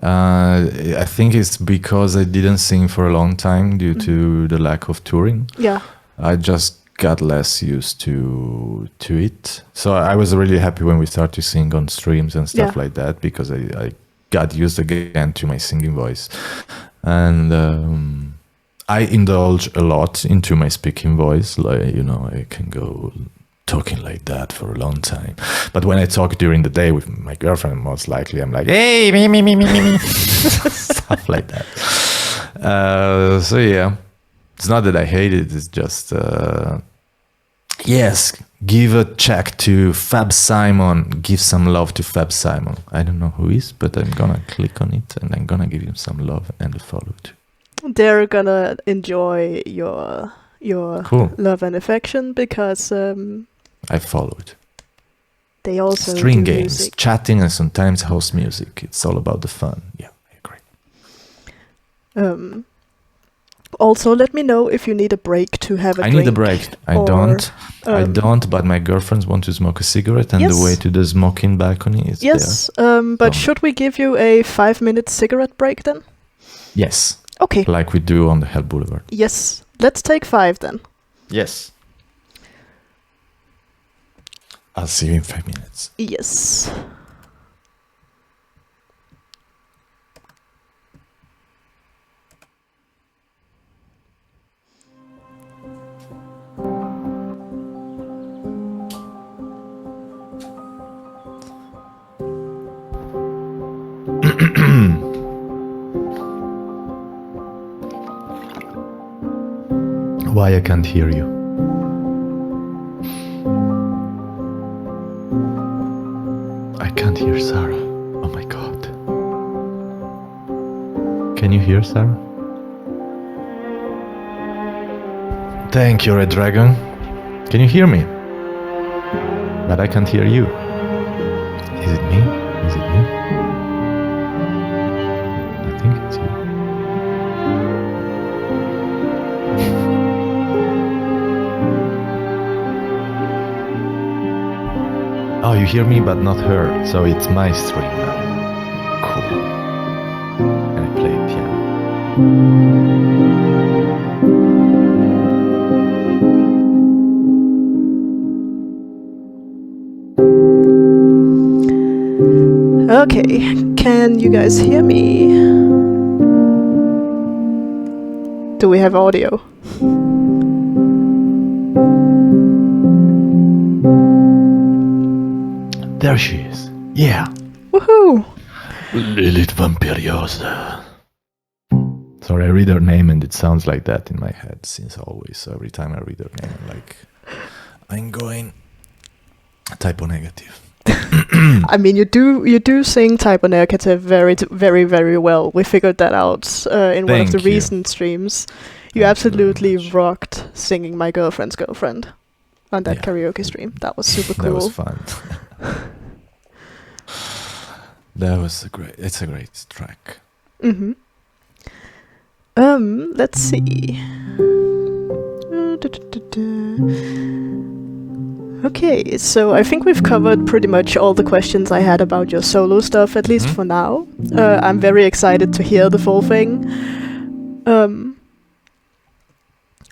I think it's because I didn't sing for a long time due to the lack of touring. Yeah. I just got less used to it. So I was really happy when we started to sing on streams and stuff like that, because I got used again to my singing voice. And I indulge a lot into my speaking voice. Like, you know, I can go talking like that for a long time. But when I talk during the day with my girlfriend, most likely I'm like, hey, me. Stuff like that. So yeah, it's not that I hate it. It's just, yes, give a check to Fab Simon. Give some love to Fab Simon. I don't know who he is, but I'm going to click on it and I'm going to give him some love and a follow too. They're going to enjoy your love and affection because... I followed. They also string do games, music. Chatting, and sometimes house music. It's all about the fun. Yeah, I agree. Also, let me know if you need a break to have a drink. I need a break. I don't. But my girlfriends want to smoke a cigarette, and the way to the smoking balcony is there. But should we give you a 5-minute cigarette break then? Yes. Okay. Like we do on the Hell Boulevard. Yes. Let's take 5 then. Yes. I'll see you in 5 minutes. Yes. Why I can't hear you? I can't hear Sara. Oh my god. Can you hear Sara? Thank you, Red Dragon. Can you hear me? But I can't hear you. Is it me? Is it you? I think it's you. Oh, you hear me but not her, so it's my stream now. Cool. And I play piano. Okay, can you guys hear me? Do we have audio? There she is. Yeah. Woohoo! Lilith Vampiriosa. Sorry, I read her name and it sounds like that in my head since always. So every time I read her name, I'm going typo negative. I mean, you do sing typo negative very, very, very well. We figured that out in one of the recent streams. You absolutely rocked singing "My Girlfriend's Girlfriend" on that karaoke stream. That was super cool. That was fun. It's a great track. Mm-hmm. Let's see. Okay, so I think we've covered pretty much all the questions I had about your solo stuff, at least for now. I'm very excited to hear the full thing.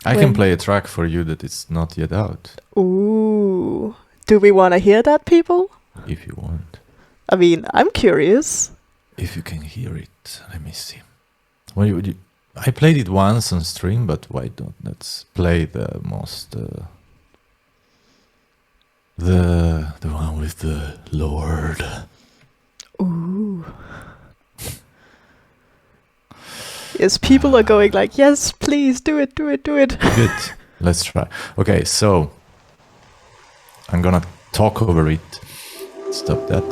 I can play a track for you that is not yet out. Ooh. Do we want to hear that, people? If you want. I mean, I'm curious. If you can hear it, let me see. I played it once on stream, but why don't let's play the most the one with the Lord. Ooh. Yes, people are going like, yes, please do it. Good. Let's try. Okay, so I'm gonna talk over it. Stop that.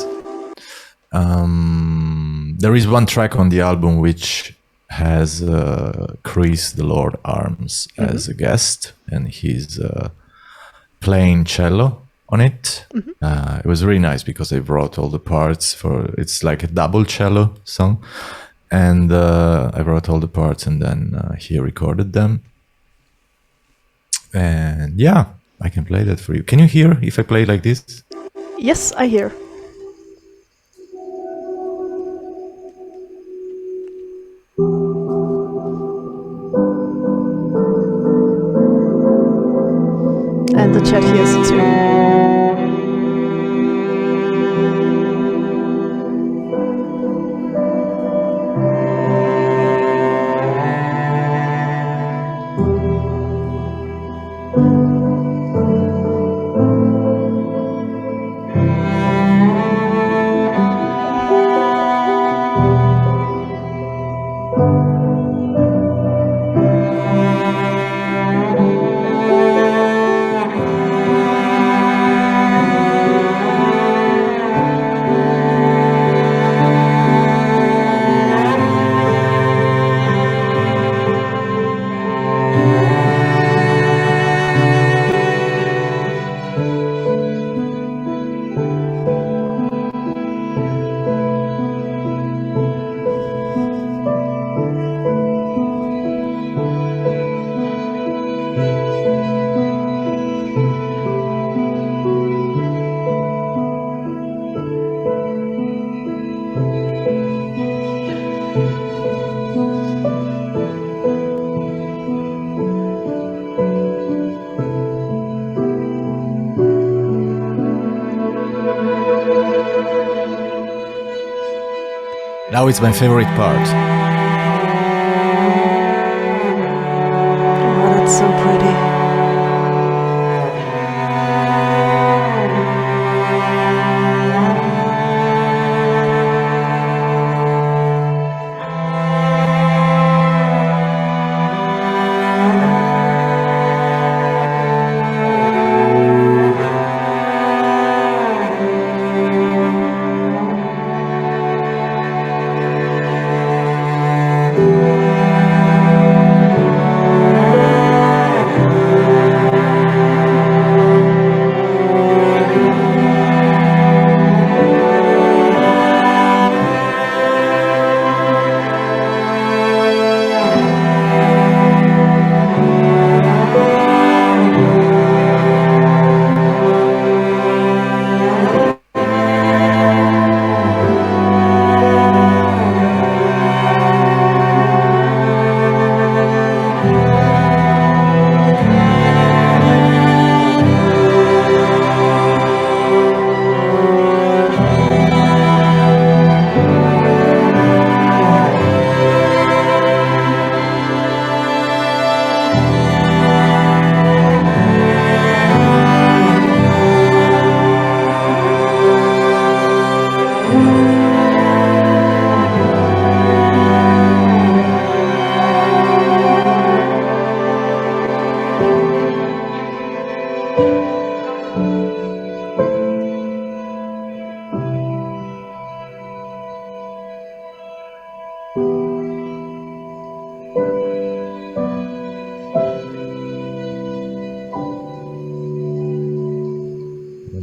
There is one track on the album which has Chris the Lord Arms as a guest, and he's playing cello on it. It was really nice because they brought all the parts for. It's like a double cello song, and I brought all the parts, and then he recorded them. And yeah, I can play that for you. Can you hear if I play like this? Yes, I hear. And the chat hears it too. Now it's my favorite part. Oh, that's so pretty.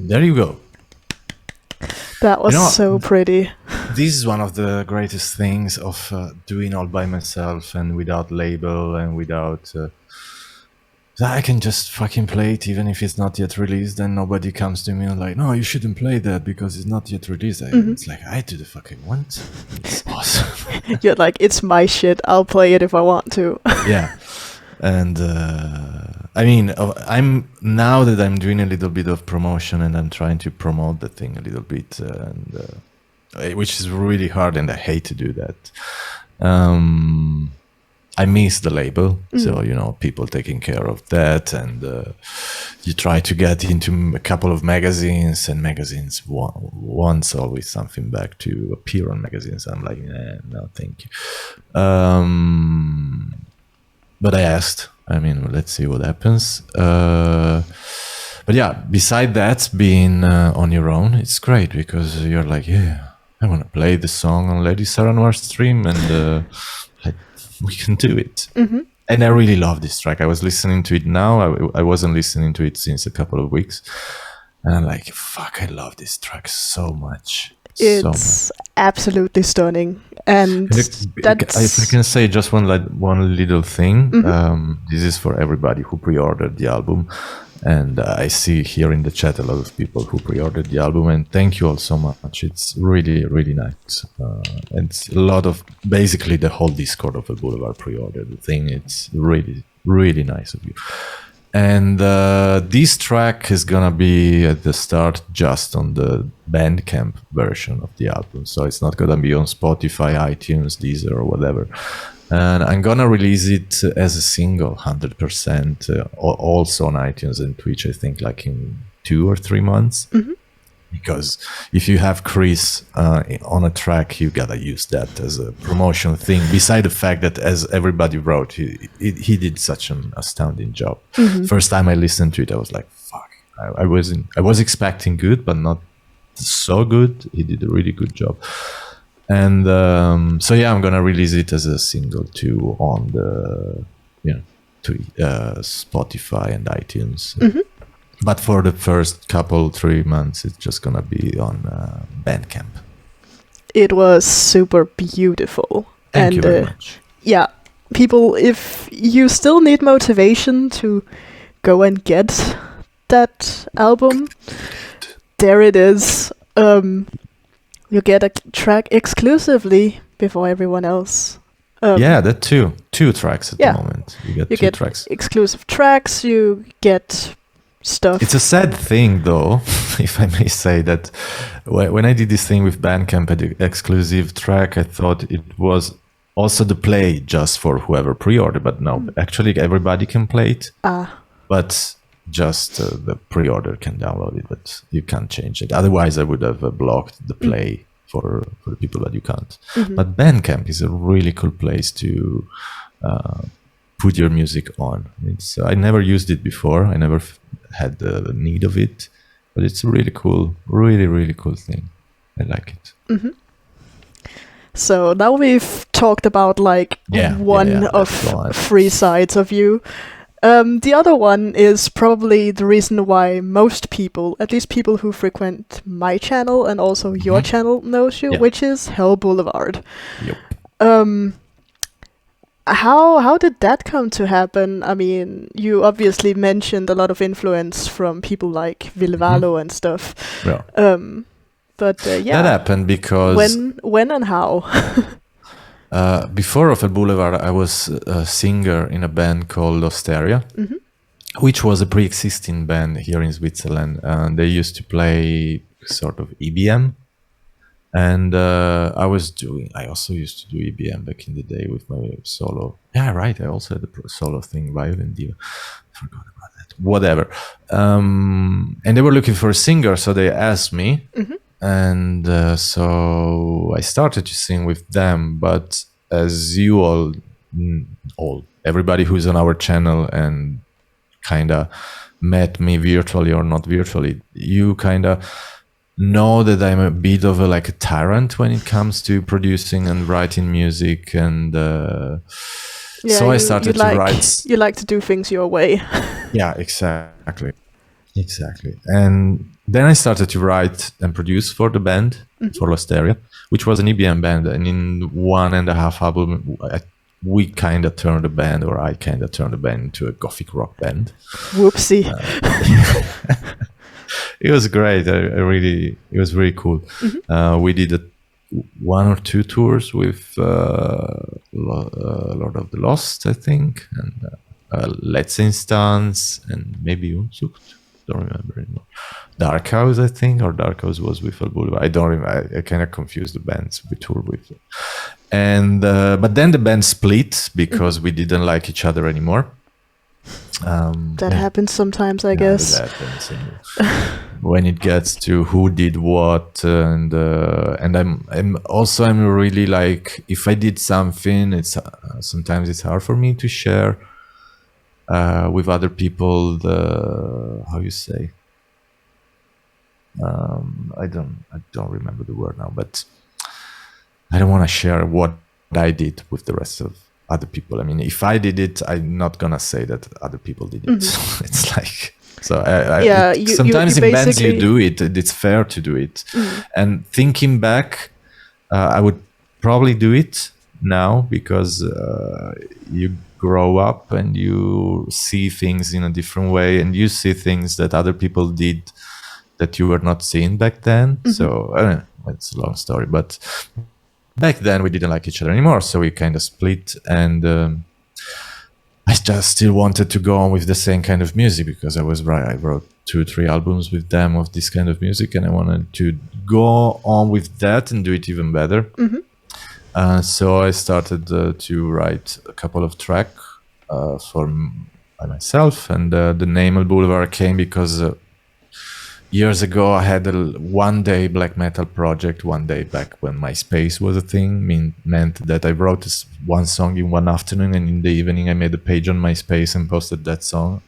There you go. That was so pretty. This is one of the greatest things of doing all by myself and without label and without... I can just fucking play it even if it's not yet released, and nobody comes to me and like, no, you shouldn't play that because it's not yet released. It's like, I do the fucking want. It's awesome. You're like, it's my shit. I'll play it if I want to. Yeah. And I mean, I'm now that I'm doing a little bit of promotion and I'm trying to promote the thing a little bit, and which is really hard, and I hate to do that. I miss the label, so people taking care of that, and you try to get into a couple of magazines, and magazines wants always something back to appear on magazines. I'm like, no, thank you. But I asked. I mean, let's see what happens. But yeah, beside that, being on your own, it's great because you're like, I want to play the song on Lady Sara Noir stream, and we can do it. And I really love this track. I was listening to it now. I wasn't listening to it since a couple of weeks. And I'm like, fuck, I love this track so much. It's absolutely stunning. And if I can say just one little thing, this is for everybody who pre-ordered the album. And I see here in the chat a lot of people who pre-ordered the album, and thank you all so much. It's really, really nice. And it's a lot of, basically the whole Discord of Hell Boulevard pre-ordered the thing. It's really, really nice of you. And this track is gonna be at the start just on the Bandcamp version of the album. So it's not gonna be on Spotify, iTunes, Deezer, or whatever. And I'm gonna release it as a single, 100%, also on iTunes and Twitch, I think like in 2 or 3 months. Because if you have Chris on a track, you gotta use that as a promotion thing. Beside the fact that, as everybody wrote, he did such an astounding job. First time I listened to it, I was like, fuck. I was expecting good, but not so good. He did a really good job. And so yeah, I'm gonna release it as a single too on the Spotify and iTunes. But for the first 3 months, it's just gonna be on Bandcamp. It was super beautiful. Thank you very much. Yeah, people, if you still need motivation to go and get that album, there it is. You get a track exclusively before everyone else. That too. 2 tracks at the moment. You get 2 tracks. Exclusive tracks. You get stuff. It's a sad thing, though, if I may say, that when I did this thing with Bandcamp, the exclusive track, I thought it was also the play just for whoever pre-ordered. But no, actually everybody can play it. But just the pre-order can download it, but you can't change it. Otherwise, I would have blocked the play for the people that you can't. But Bandcamp is a really cool place to put your music on. It's I never used it before. I never had the need of it, but it's a really cool, really, really cool thing. I like it. So now we've talked about one of 3 sides of you. The other one is probably the reason why most people, at least people who frequent my channel and also your channel, knows you, which is Hell Boulevard. Yep. How did that come to happen? I mean, you obviously mentioned a lot of influence from people like Villevalo and stuff. Yeah. But that happened because when and how? Before Hell Boulevard, I was a singer in a band called Osteria, which was a pre-existing band here in Switzerland. They used to play sort of EBM. And I also used to do EBM back in the day with my solo. Yeah, right. I also had a solo thing, Matteo vDiva. Forgot about that. Whatever. And they were looking for a singer, so they asked me. And so I started to sing with them. But as you all, everybody who's on our channel and kind of met me virtually or not virtually, you kind of know that I'm a bit of a tyrant when it comes to producing and writing music, and so I started to write. You like to do things your way. Yeah, exactly. And then I started to write and produce for the band, for Losteria, which was an EBM band. And in 1.5 album, we kind of turned the band, or I kind of turned the band into a gothic rock band. Whoopsie. It was great. It was really cool. We did 1 or 2 tours with Lord of the Lost, I think, and Let's Instance, and maybe Unzucht. Don't remember anymore. Dark House, I think, or Dark House was with Hell Boulevard. I don't remember. I kind of confused the bands we toured with. And but then the band split because we didn't like each other anymore. That happens sometimes, I guess. That happens. When it gets to who did what, and I'm really like, if I did something, it's sometimes it's hard for me to share with other people how you say. I don't remember the word now, but I don't want to share what I did with the rest of other people. I mean, if I did it, I'm not gonna say that other people did it. It's like, so sometimes in bands you do it. It's fair to do it. And thinking back, I would probably do it now because you grow up and you see things in a different way, and you see things that other people did that you were not seeing back then. So I don't know, it's a long story, but back then we didn't like each other anymore, so we kind of split. And I just still wanted to go on with the same kind of music because I wrote 2-3 albums with them of this kind of music, and I wanted to go on with that and do it even better. So I started to write a couple of tracks by myself, and the name Hell Boulevard came because years ago I had a one-day black metal project. One day back when MySpace was a thing, meant that I wrote one song in one afternoon, and in the evening I made a page on MySpace and posted that song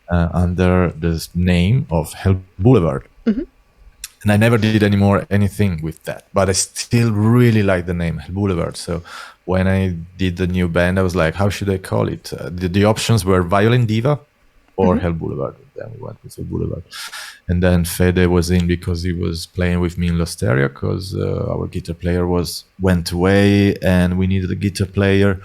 under the name of Hell Boulevard. And I never did anything with that, but I still really like the name Hell Boulevard. So when I did the new band, I was like, how should I call it? The options were Violin Diva or Hell Boulevard. Then we went with Hell Boulevard. And then Fede was in because he was playing with me in L'Osteria, because our guitar player went away and we needed a guitar player.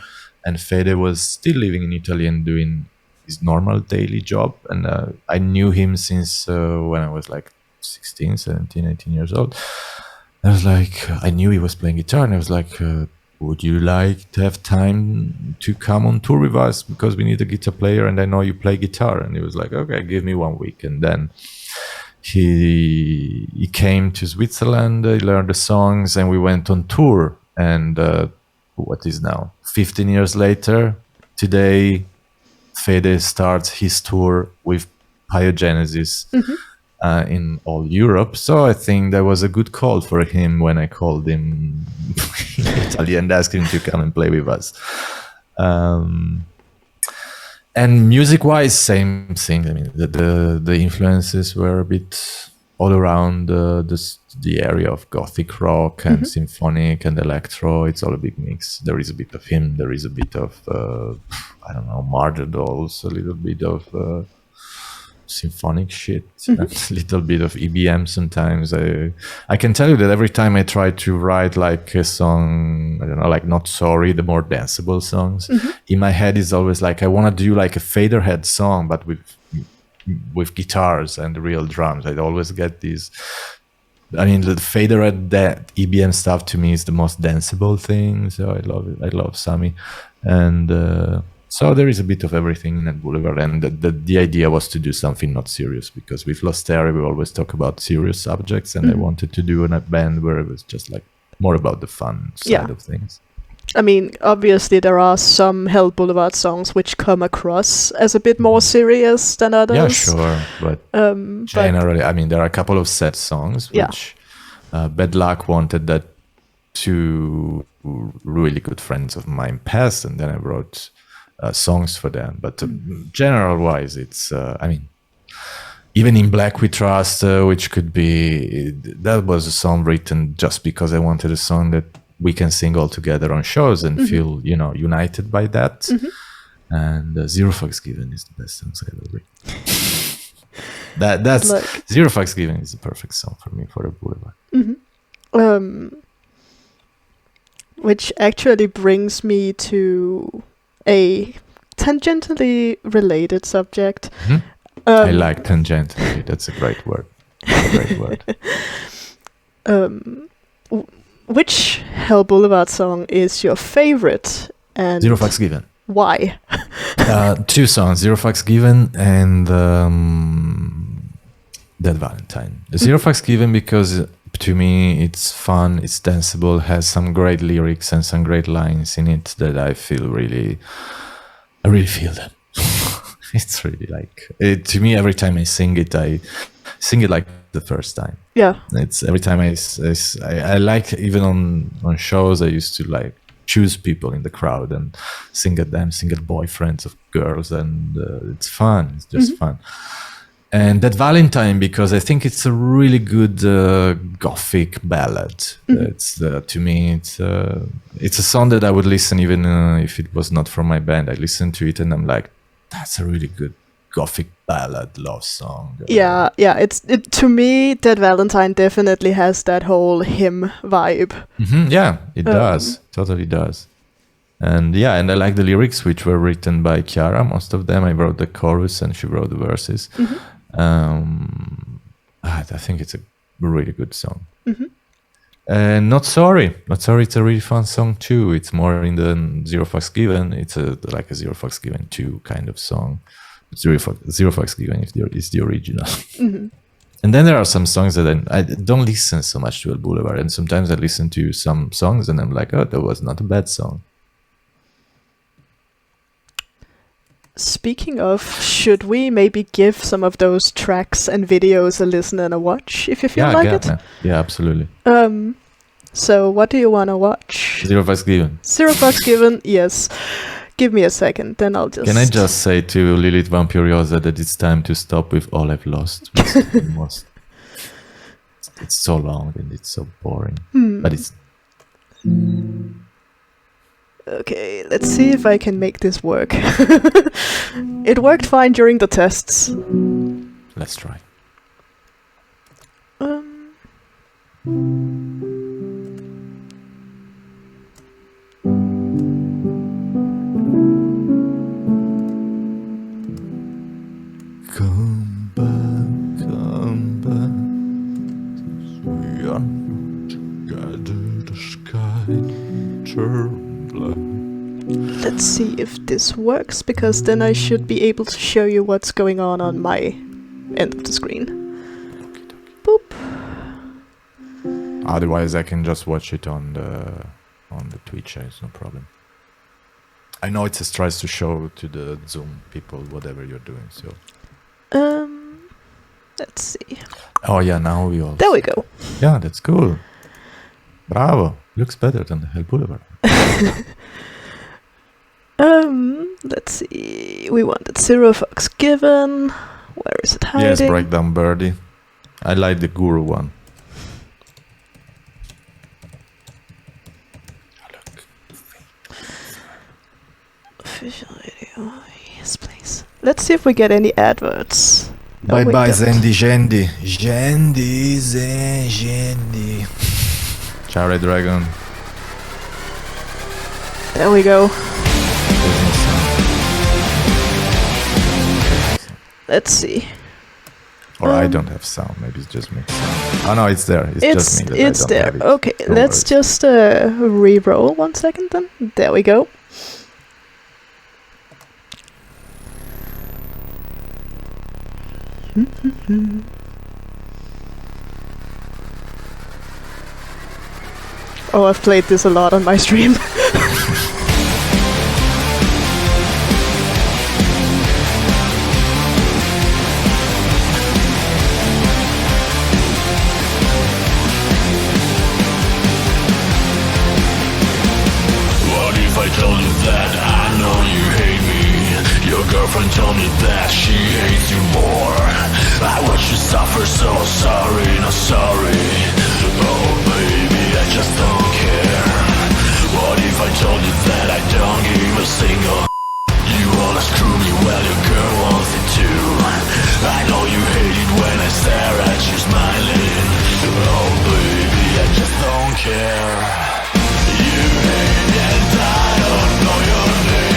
And Fede was still living in Italy and doing his normal daily job. And I knew him since when I was like 16, 17, 18 years old. I was like, I knew he was playing guitar, and I was like, would you like to have time to come on tour with us, because we need a guitar player and I know you play guitar. And he was like, okay, give me 1 week. And then he came to Switzerland, he learned the songs, and we went on tour. And what is now 15 years later, today Fede starts his tour with Pyogenesis in all Europe. So I think that was a good call for him when I called him in Italy and asked him to come and play with us. And music-wise, same thing. I mean, the influences were a bit all around the area of gothic rock and symphonic and electro. It's all a big mix. There is a bit of him. There is a bit of I don't know, Murder Dolls, a little bit of symphonic shit, a little bit of EBM sometimes. I can tell you that every time I try to write like a song, I don't know, like Not Sorry, the more danceable songs, in my head is always like, I want to do like a Faderhead song, but with guitars and real drums. I always get these. I mean, the Faderhead, that EBM stuff to me is the most danceable thing. So I love it. I love Sammy. And so there is a bit of everything in that Boulevard, and the idea was to do something not serious, because with L'Osteria we always talk about serious subjects, and I wanted to do a band where it was just like more about the fun side of things. I mean, obviously there are some Hell Boulevard songs which come across as a bit more serious than others. Yeah, sure, but generally, I mean, there are a couple of sad songs which Bad Luck wanted that two really good friends of mine passed, and then I wrote songs for them. But general wise, it's I mean, even in Black We Trust, which could be, that was a song written just because I wanted a song that we can sing all together on shows and feel, you know, united by that. And Zero Fucks Given is the best song I've ever written. That's Zero Fucks Given is the perfect song for me for a Boulevard. Which actually brings me to a tangentially related subject. I like tangentially. That's a great word. Which Hell Boulevard song is your favorite? And Zero Fucks Given. Why? Two songs, Zero Fucks Given and Dead Valentine. The Zero Fucks Given because To me, it's fun, it's danceable, has some great lyrics and some great lines in it that I really feel them. It's really like to me. Every time I sing it like the first time. Yeah. It's every time I like, even on shows, I used to like choose people in the crowd and sing at them, sing at boyfriends of girls, and it's fun. It's just fun. And that Valentine, because I think it's a really good gothic ballad. It's to me, it's a song that I would listen even if it was not from my band. I listen to it and I'm like, that's a really good gothic ballad love song. Yeah. To me, Dead Valentine definitely has that whole hymn vibe. Yeah, it does. Totally does. And I like the lyrics, which were written by Chiara. Most of them, I wrote the chorus and she wrote the verses. I think it's a really good song. And Not Sorry. It's a really fun song too. It's more in the Zero Fucks Given. It's like a Zero Fucks Given 2 kind of song. Zero Fucks Given is the original. And then there are some songs that I don't listen so much to Hell Boulevard, and sometimes I listen to some songs and I'm like, oh, that was not a bad song. Speaking of, should we maybe give some of those tracks and videos a listen and a watch if you feel like it? Yeah, absolutely. So what do you want to watch? Zero Fucks Given. Zero Fucks Given, yes. Give me a second, then I'll just... Can I just say to Lilith Vampiriosa that it's time to stop with All I've Lost? It's so long and it's so boring. But it's... Okay, let's see if I can make this work. It worked fine during the tests. Let's try. Come back. We are together, the sky turn black. Let's see if this works, because then I should be able to show you what's going on my end of the screen. Boop. Otherwise, I can just watch it on the Twitch. It's no problem. I know it's a stress to show to the Zoom people whatever you're doing. So. Let's see. Oh yeah, now we all. There we go. Yeah, that's cool. Bravo. Looks better than the Hell Boulevard. Let's see. We wanted Zero Fucks Given. Where is it hiding? Yes, Breakdown Birdie. I like the Guru one. Official video. Yes, please. Let's see if we get any adverts. Bye bye, Zendi Jendi. Jendi. Ciao, Red Dragon. There we go. Let's see. Or I don't have sound. Maybe it's just me. Oh no, it's there. It's just me. It's there. Okay, let's just re-roll 1 second then. There we go. Oh, I've played this a lot on my stream. Girlfriend told me that she hates you more. I watch you suffer, so sorry, no sorry. Oh baby, I just don't care. What if I told you that I don't give a single? You wanna screw me, well your girl wants it too. I know you hate it when I stare at you smiling. Oh baby, I just don't care. You hate me and I don't know your name.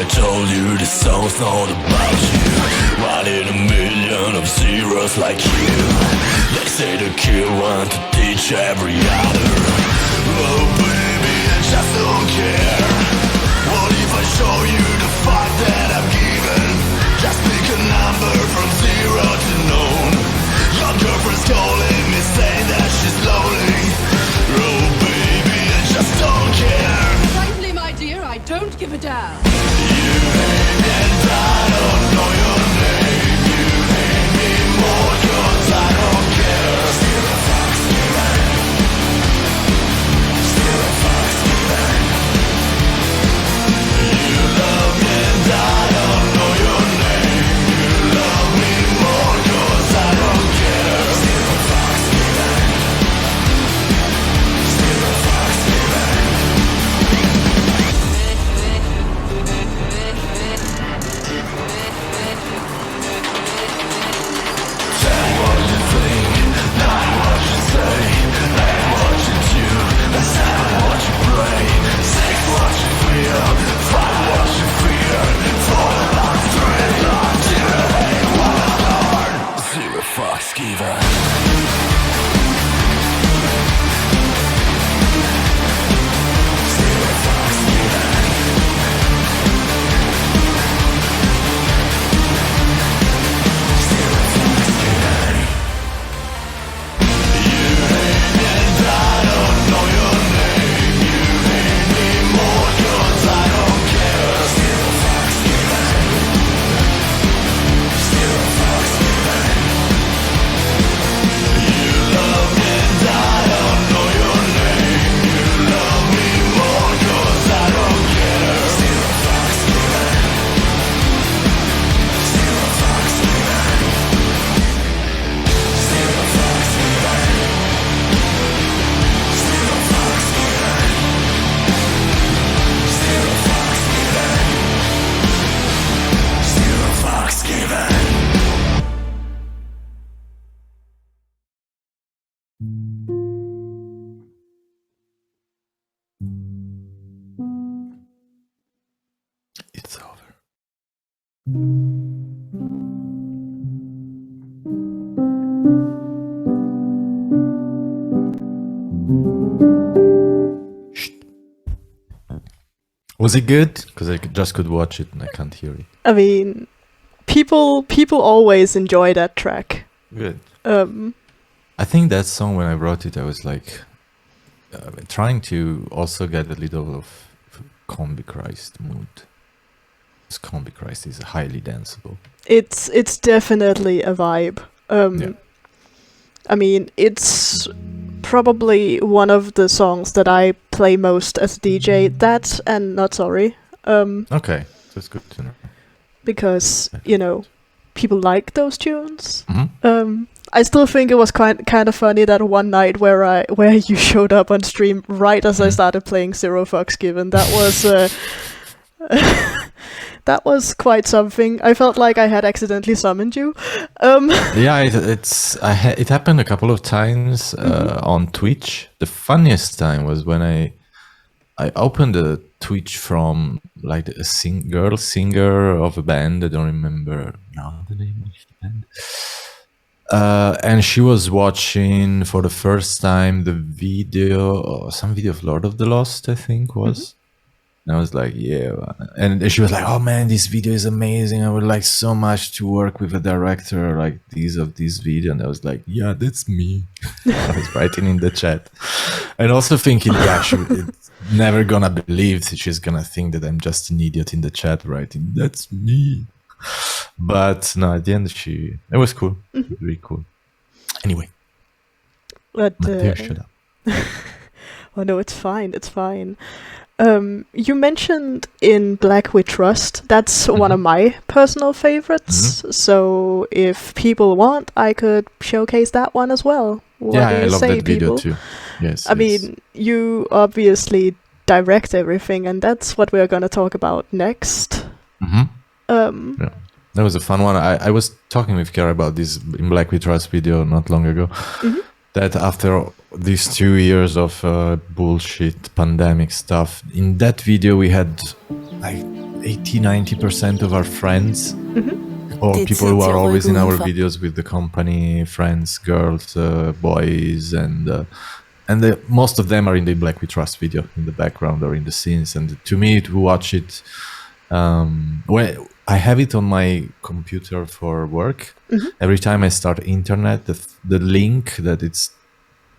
I told you this song's not about you? One in a million of zeros like you. They say the kid want to teach every other. Oh baby, I just don't care. What if I show you the fuck that I'm given? Just pick a number from 0 to known. Your girlfriend's calling me saying that she's lonely. Oh baby, I just don't care. Frankly, my dear, I don't give a damn. You hate me and I don't know your name. You hate me more 'cause I don't care. Still a fuck Steven. Still a fuck Steven. You love me and I don't know your name. You love me more 'cause I don't care. Still a fuck Steven. Still a fuck Steven. Tell me what you think, not what you say. Ain't what you do, that's not what you pray. Say what you feel, fight what you fear. Fall about three, zero hate, one heart. Zero fucks given. Zero fucks given. Zero fucks given. You hate me and I don't know your name. You hate me more 'cause I don't care. Zero fucks given. Zero fucks given. You love me and I don't know your name. You love me more 'cause I don't care. Zero fucks given. Zero fucks given. Zero fucks given. Zero fucks given. Zero fucks given. Zero fucks given. It's over. Shh. Was it good? Because I just could watch it and I can't hear it. I mean, people always enjoy that track. Good. Um, I think that song, when I wrote it, I was like trying to also get a little of Combi Christ mood. Because Combi Christ is highly danceable. it's definitely a vibe. Yeah. I mean, it's probably one of the songs that I play most as a DJ. That and Not Sorry. Okay, that's good to know. Because, you know, people like those tunes. Mhm. I still think it was kind of funny that one night where you showed up on stream right as I started playing Zero Fucks Given. That was that was quite something. I felt like I had accidentally summoned you. Yeah, it happened a couple of times on Twitch. The funniest time was when I opened a Twitch from like a girl singer of a band. I don't remember now the name of the band. And she was watching for the first time the video, some video of Lord of the Lost, I think was. And I was like, yeah. And she was like, oh man, this video is amazing. I would like so much to work with a director like this video. And I was like, yeah, that's me. I was writing in the chat. And also thinking, yeah, it's never gonna believe that she's gonna think that I'm just an idiot in the chat writing, that's me. But no, at the end, it was cool. Really cool. Anyway. But Matteo, shut up. oh no, it's fine. It's fine. You mentioned In Black We Trust. That's one of my personal favorites. So if people want, I could showcase that one as well. What do you I love say, that video people? too. Yes. I mean, you obviously direct everything, and that's what we're going to talk about next. Yeah. That was a fun one. I was talking with Kara about this In Black We Trust video not long ago. That after these 2 years of bullshit pandemic stuff, in that video we had like 80-90% of our friends, or people who are always in our videos with the company, friends, girls, boys, and most of them are in the Black We Trust video in the background or in the scenes. And to me, to watch it, when I have it on my computer for work, every time I start internet, the link that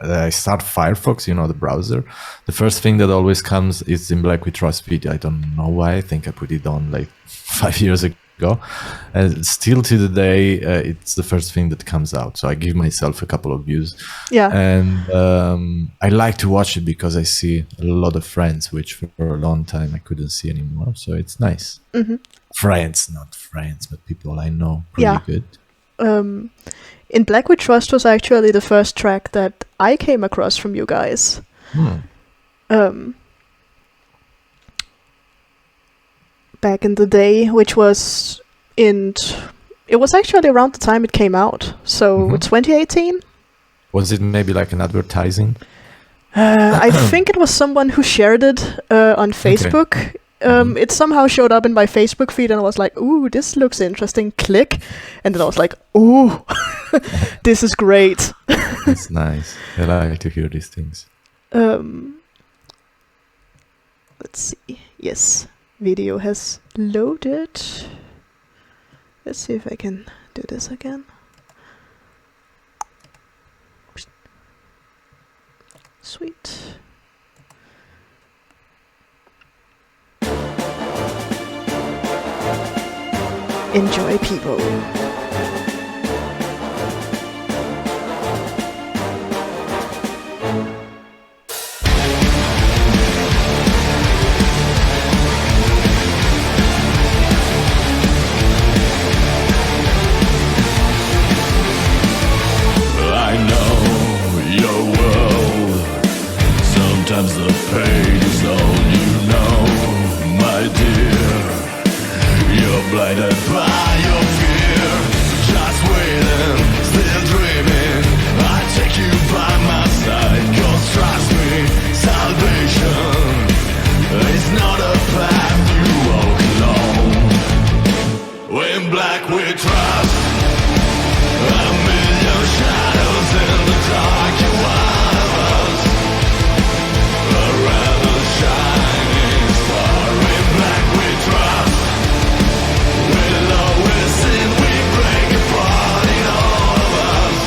I start Firefox, the browser, the first thing that always comes is in Black We Trust video. I don't know why. I think I put it on like 5 years ago. And still to the day, it's the first thing that comes out. So I give myself a couple of views. Yeah. And I like to watch it because I see a lot of friends, which for a long time I couldn't see anymore. So it's nice. Friends, not friends, but people I know pretty good. In Black We Trust was actually the first track that I came across from you guys. Back in the day, which was it was actually around the time it came out. So 2018? Was it maybe like an advertising? I think it was someone who shared it on Facebook. Okay. It somehow showed up in my Facebook feed and I was like, ooh, this looks interesting, click. And then I was like, ooh, this is great. That's nice. I like to hear these things. Let's see. Yes, video has loaded. Let's see if I can do this again. Sweet. Enjoy, people. I know your world. Sometimes the pain is all you know, my dear. You're blinded by your fear. Just waiting, still dreaming. I take you by my side, 'cause trust me, salvation is not a path you walk alone. In black we trust. A million shadows in the dark, you one of us. A rather shining star. In black we trust. We'll always sin, we break apart in all of us.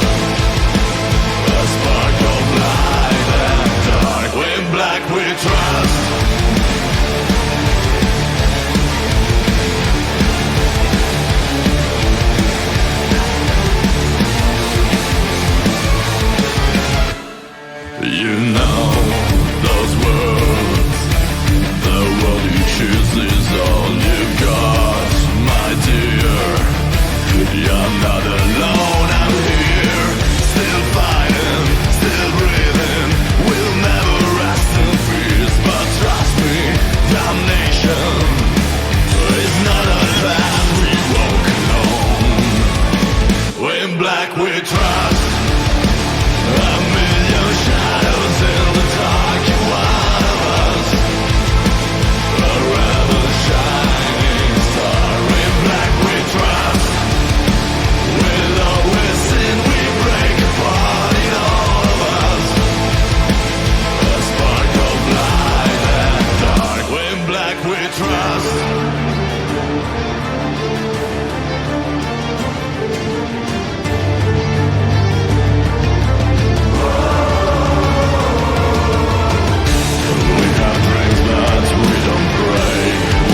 A spark of light and dark. In black we trust. You know those words. The world you choose is all you've got, my dear. You're not alone, I'm here. Still fighting, still breathing. We'll never rest in peace, but trust me, damnation is not a path we walk alone. In black we trust. A million shadows in the dark, you one of us. A rather shining star. In black we trust. We'll always sin, we break apart in all of us. A spark of light and dark. In black we trust. We have dreams but we don't pray.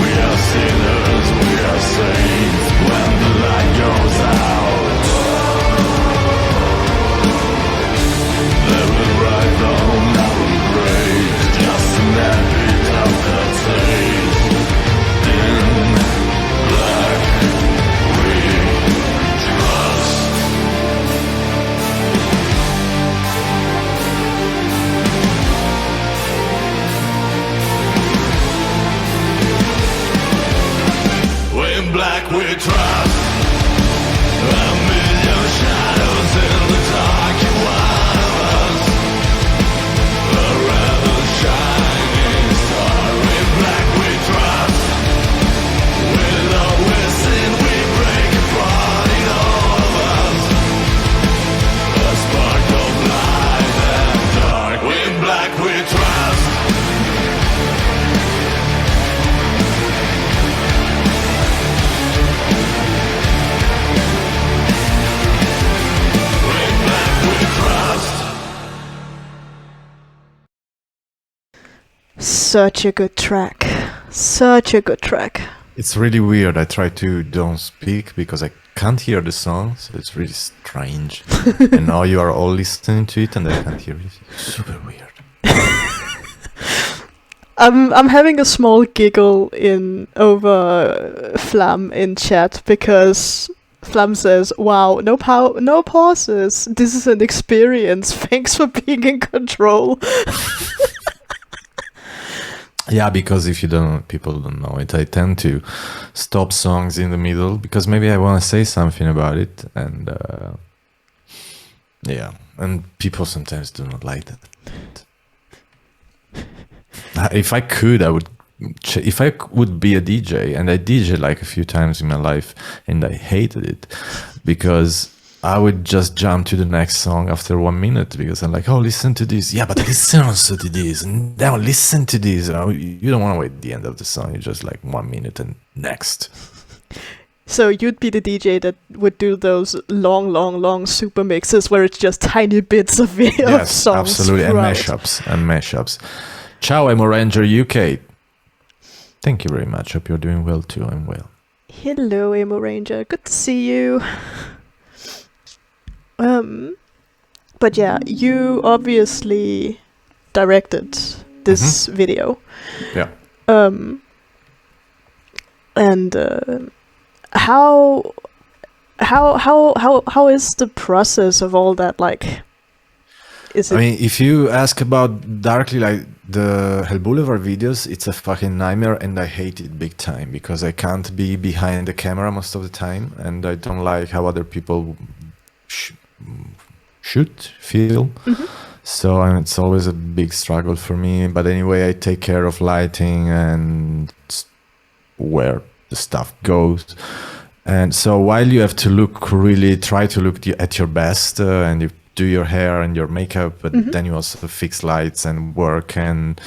We are sinners, we are saints. When the light goes out, they will write on our grave just an habit of the taste. In black we trust. In black we trust. A million shadows in the dark, you one of us. A rather shining star. In black we trust. such a good track. Such a good track. It's really weird. I try to don't speak because I can't hear the song, so it's really strange. And now you are all listening to it, and I can't hear it. It's super weird. I'm having a small giggle over Flam in chat because Flam says, "Wow, no pauses. This is an experience. Thanks for being in control." Yeah, because if people don't know it, I tend to stop songs in the middle because maybe I want to say something about it, and and people sometimes do not like that. If I could, I would. If I would be a DJ, and I DJ like a few times in my life, and I hated it because I would just jump to the next song after 1 minute because I'm like, oh, listen to this. Yeah, but listen also to this. And now listen to this. You don't want to wait the end of the song. You're just like 1 minute and next. So you'd be the DJ that would do those long super mixes where it's just tiny bits of Yes, songs. absolutely. throughout. And mashups. Ciao, I'm Ranger UK. Thank you very much. Hope you're doing well too. I'm well. Hello, Emo Ranger. Good to see you. But yeah, you obviously directed this video. Yeah. And how is the process of all that like? Is it? I mean, if you ask about Darkly, like the Hell Boulevard videos, it's a fucking nightmare, and I hate it big time because I can't be behind the camera most of the time, and I don't like how other people should feel. So it's always a big struggle for me. But anyway, I take care of lighting and where the stuff goes. And so while you have to try to look at your best, and you do your hair and your makeup, but then you also fix lights and work, and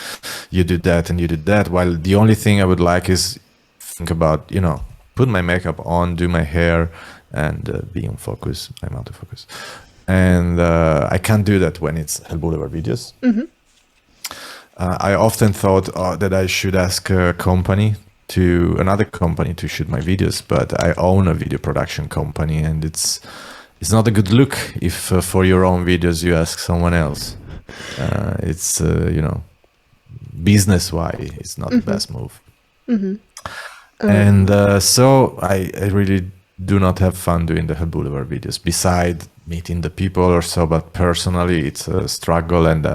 you do that and you do that. While the only thing I would like is think about, put my makeup on, do my hair, and be on focus. I'm out of focus. And I can't do that when it's Hell Boulevard videos. I often thought that I should ask another company to shoot my videos, but I own a video production company, and it's not a good look if for your own videos you ask someone else. It's business-wise, it's not the best move. And so I really do not have fun doing the Hell Boulevard videos, beside meeting the people or so, but personally it's a struggle, and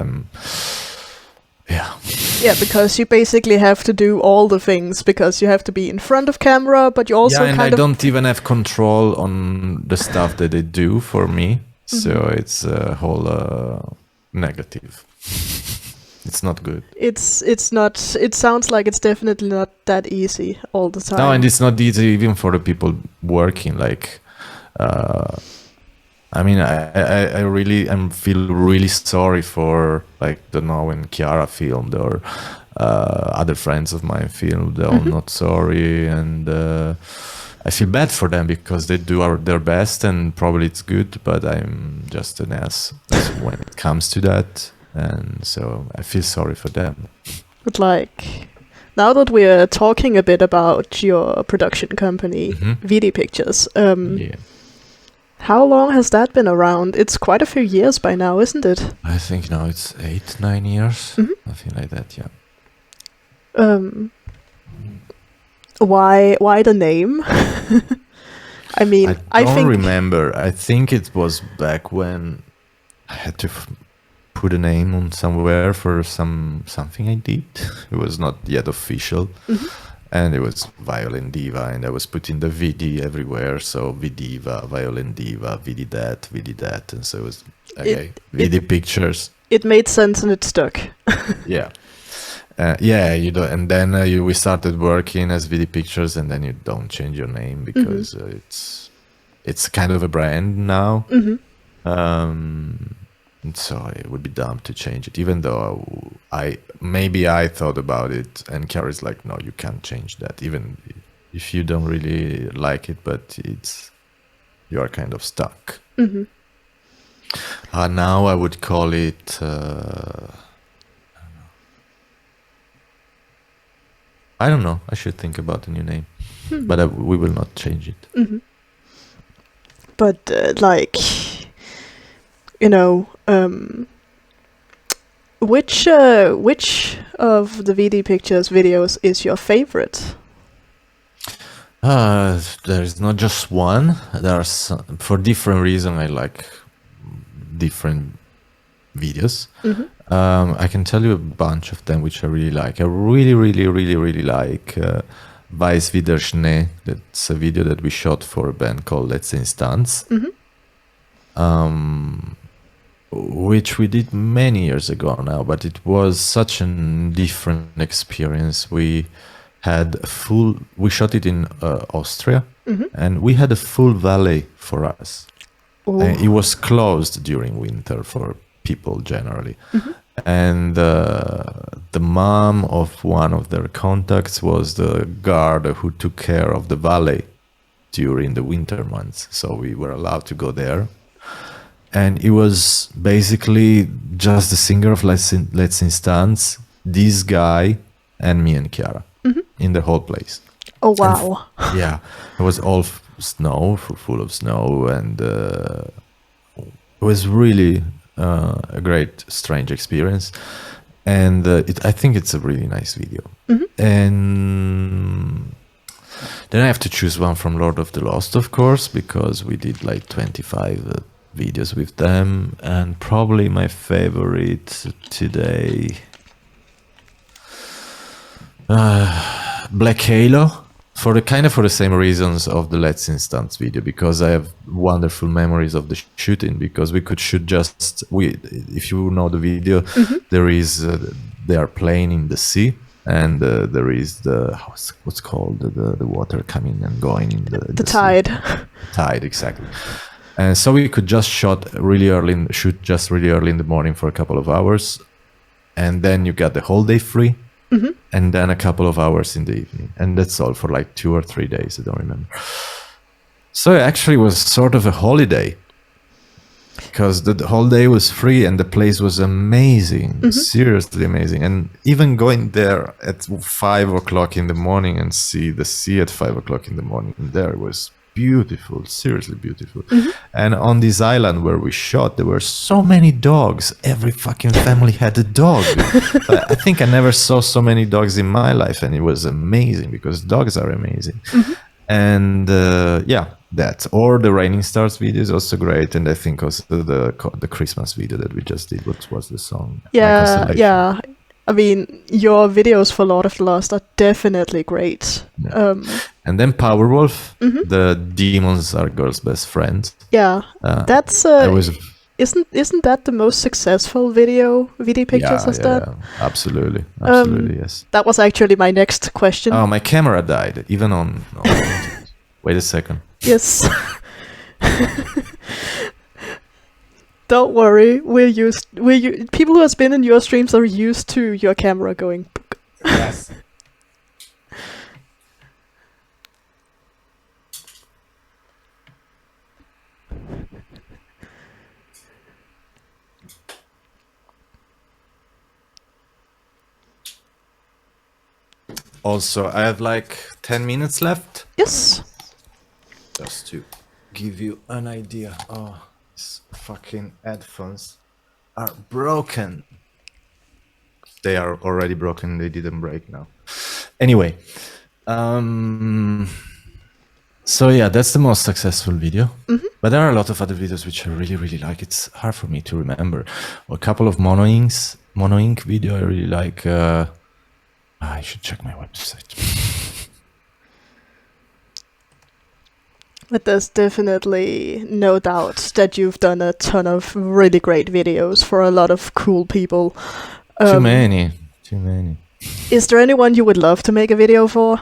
Yeah, because you basically have to do all the things because you have to be in front of camera, but you also I don't even have control on the stuff that they do for me. So it's a whole negative. It's not good. It's not. It sounds like it's definitely not that easy all the time. No, and it's not easy even for the people working. Like, I mean, I really feel really sorry for, like, don't know, when Chiara filmed or other friends of mine filmed. They're all not sorry, and I feel bad for them because they do their best, and probably it's good, but I'm just an ass when it comes to that, and so I feel sorry for them. But like, now that we're talking a bit about your production company, VD Pictures, how long has that been around? It's quite a few years by now, isn't it? I think now it's 8-9 years, something like that. Yeah. Why the name? I mean, I don't remember. I think it was back when I had to put a name on somewhere for something I did. It was not yet official. And it was Violin Diva, and I was putting the VD everywhere. So vDiva, Violin Diva, VD that. And so it was, okay, VD Pictures. It made sense and it stuck. Yeah. And then we started working as VD Pictures, and then you don't change your name because it's kind of a brand now. And so it would be dumb to change it, even though I thought about it, and Carrie's like, no, you can't change that, even if you don't really like it, but you are kind of stuck. Now I would call it I don't know. I should think about a new name, but we will not change it. But like, you know, which of the VD Pictures videos is your favorite? There's not just one. There are some, for different reasons. I like different videos. I can tell you a bunch of them which I really like. I really like Weiß wie der Schnee. That's a video that we shot for a band called Let's Instance, which we did many years ago now, but it was such a different experience. We shot it in Austria, and we had a full valley for us. It was closed during winter for people generally. And the mom of one of their contacts was the guard who took care of the valley during the winter months. So we were allowed to go there. And it was basically just the singer of Let's Instance, this guy, and me and Chiara in the whole place. Oh, wow. Yeah, it was all snow, full of snow, and it was really a great, strange experience. And I think it's a really nice video. And then I have to choose one from Lord of the Lost, of course, because we did like 25 videos with them, and probably my favorite today, Black Halo, for the same reasons of the Let's Instance video, because I have wonderful memories of the shooting, because we could shoot if you know the video, there is they are playing in the sea, and there is what's called the water coming and going in the tide. Tide, exactly. And so we could just shoot really early in the morning for a couple of hours, and then you got the whole day free, and then a couple of hours in the evening, and that's all for like 2 or 3 days. I don't remember. So it actually was sort of a holiday, because the whole day was free and the place was amazing, seriously amazing. And even going there at 5 o'clock in the morning and see the sea at 5 o'clock in the morning there was beautiful, seriously beautiful. And on this island where we shot, there were so many dogs. Every fucking family had a dog. I think I never saw so many dogs in my life, and it was amazing, because dogs are amazing. And that, or the Raining Stars video is also great, and I think also the Christmas video that we just did. What was the song? Yeah. I mean, your videos for Lord of the Lost are definitely great. Yeah. And then Powerwolf, the demons are girls' best friends. Yeah, that's isn't that the most successful video VD Pictures has done? Yeah, absolutely, yes. That was actually my next question. Oh, my camera died, even on wait a second. Yes. Don't worry, people who has been in your streams are used to your camera going. Yes. Also, I have like 10 minutes left. Yes. Just to give you an idea. Oh, these fucking headphones are broken. They are already broken. They didn't break now. Anyway, so yeah, that's the most successful video. But there are a lot of other videos which I really like. It's hard for me to remember. A couple of mono ink video I really like. I should check my website. But there's definitely no doubt that you've done a ton of really great videos for a lot of cool people. Too many. Is there anyone you would love to make a video for?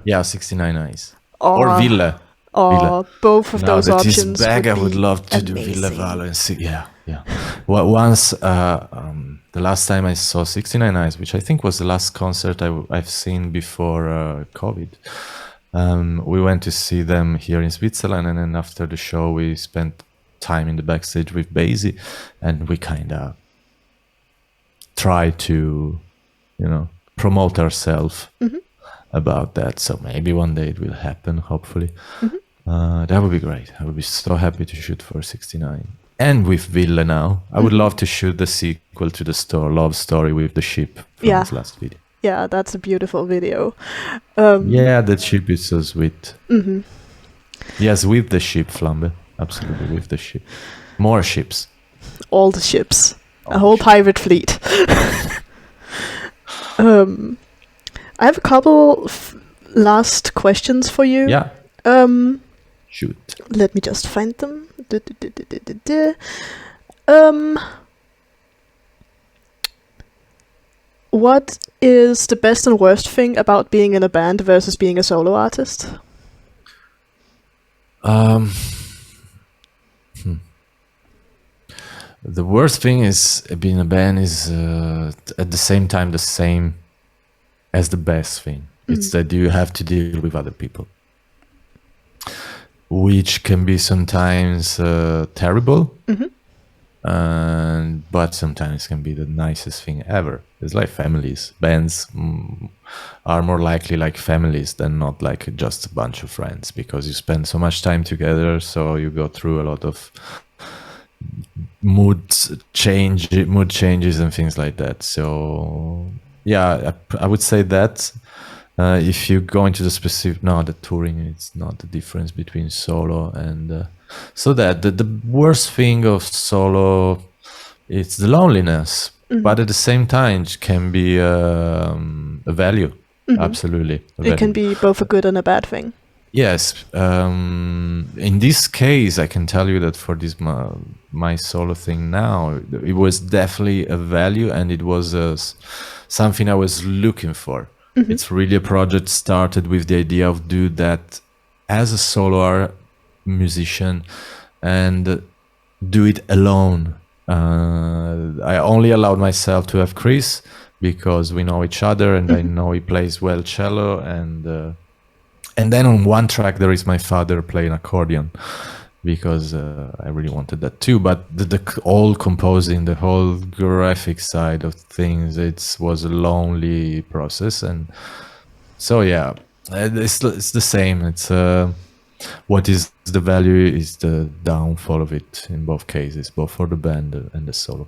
Yeah, 69 Eyes. Or Ville. Both of those options. This bag, would I would be love to amazing. do Ville Valo and see. Yeah. Well, once, the last time I saw 69 Eyes, which I think was the last concert I've seen before COVID, we went to see them here in Switzerland, and then after the show, we spent time in the backstage with Basie, and we kind of try to, promote ourselves. about that. So maybe one day it will happen, hopefully. That would be great. I would be so happy to shoot for 69. And with Ville now. I would love to shoot the sequel to the love story with the ship from Yeah. his last video. Yeah, that's a beautiful video. Yeah, that ship is so sweet. Yes, with the ship, Flambe. Absolutely, with the ship. More ships. All the ships. All A the whole ships. pirate fleet. I have a couple last questions for you. Yeah, Um, shoot. let me just find them. What is the best and worst thing about being in a band versus being a solo artist? The worst thing is being a band is at the same time the same as the best thing. It's that you have to deal with other people, which can be sometimes terrible, but sometimes can be the nicest thing ever. It's like families. Bands are more likely like families than not like just a bunch of friends, because you spend so much time together, so you go through a lot of mood changes and things like that. So yeah, I would say that if you go into the specific, no, the touring, it's not the difference between solo and so that the worst thing of solo, it's the loneliness, but at the same time it can be a value. Absolutely a It can value. be both a good and a bad thing. Yes, in this case, I can tell you that for this my solo thing now, it was definitely a value, and it was something I was looking for. It's really a project started with the idea of do that as a solo musician and do it alone. I only allowed myself to have Chris because we know each other, and I know he plays well cello, and then on one track there is my father playing accordion, because I really wanted that too. But the all composing, the whole graphic side of things, it was a lonely process. And so yeah, it's the same. It's what is the value is the downfall of it in both cases, both for the band and the solo.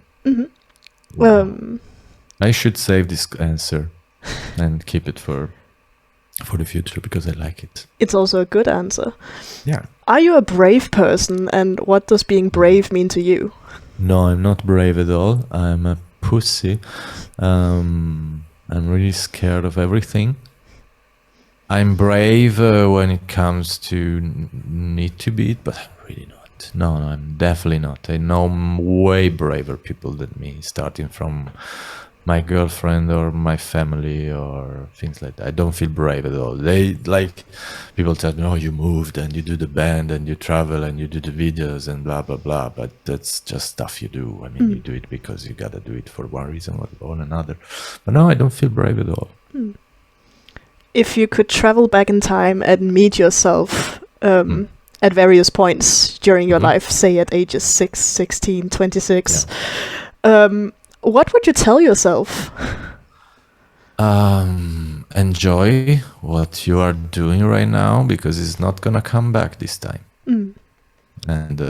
I should save this answer and keep it for the future, because I like it. It's also a good answer. Yeah. Are you a brave person, and what does being brave mean to you? No, I'm not brave at all. I'm a pussy. I'm really scared of everything. I'm brave when it comes to need to be it, but I'm really not. No, I'm definitely not. I know way braver people than me, starting from my girlfriend or my family or things like that. I don't feel brave at all. They like, people tell me, oh, you moved and you do the band and you travel and you do the videos and blah blah blah, but that's just stuff you do. I mean, you do it because you gotta do it for one reason or another. But no, I don't feel brave at all. If you could travel back in time and meet yourself at various points during your life, say at ages 6, 16, 26, what would you tell yourself? Enjoy what you are doing right now, because it's not gonna come back this time. And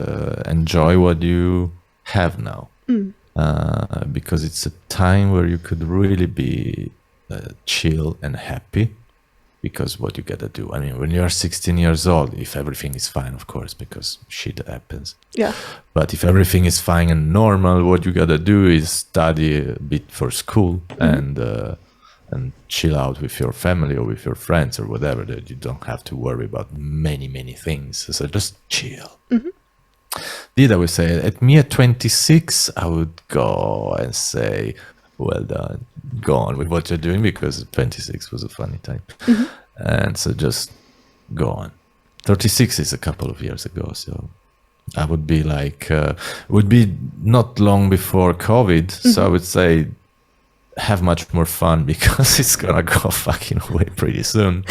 enjoy what you have now, because it's a time where you could really be chill and happy. Because what you gotta do, I mean, when you are 16 years old, if everything is fine, of course, because shit happens. Yeah. But if everything is fine and normal, what you gotta do is study a bit for school and chill out with your family or with your friends or whatever. That you don't have to worry about many things. So just chill. Did I would say at me at 26, I would go and say, well done, go on with what you're doing, because 26 was a funny time. And so just go on. 36 is a couple of years ago, so I would be like, would be not long before COVID, so I would say have much more fun, because it's gonna go fucking away pretty soon.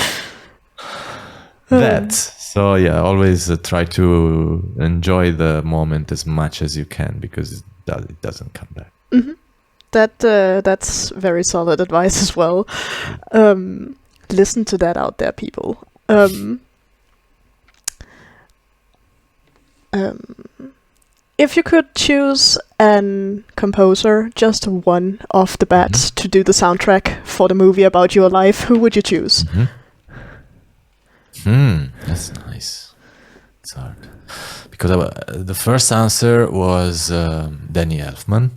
So yeah, always try to enjoy the moment as much as you can, because it doesn't come back. That's very solid advice as well. listen to that out there, people. If you could choose an composer, just one off the bat, to do the soundtrack for the movie about your life, who would you choose? That's nice. It's hard. Because the first answer was Danny Elfman,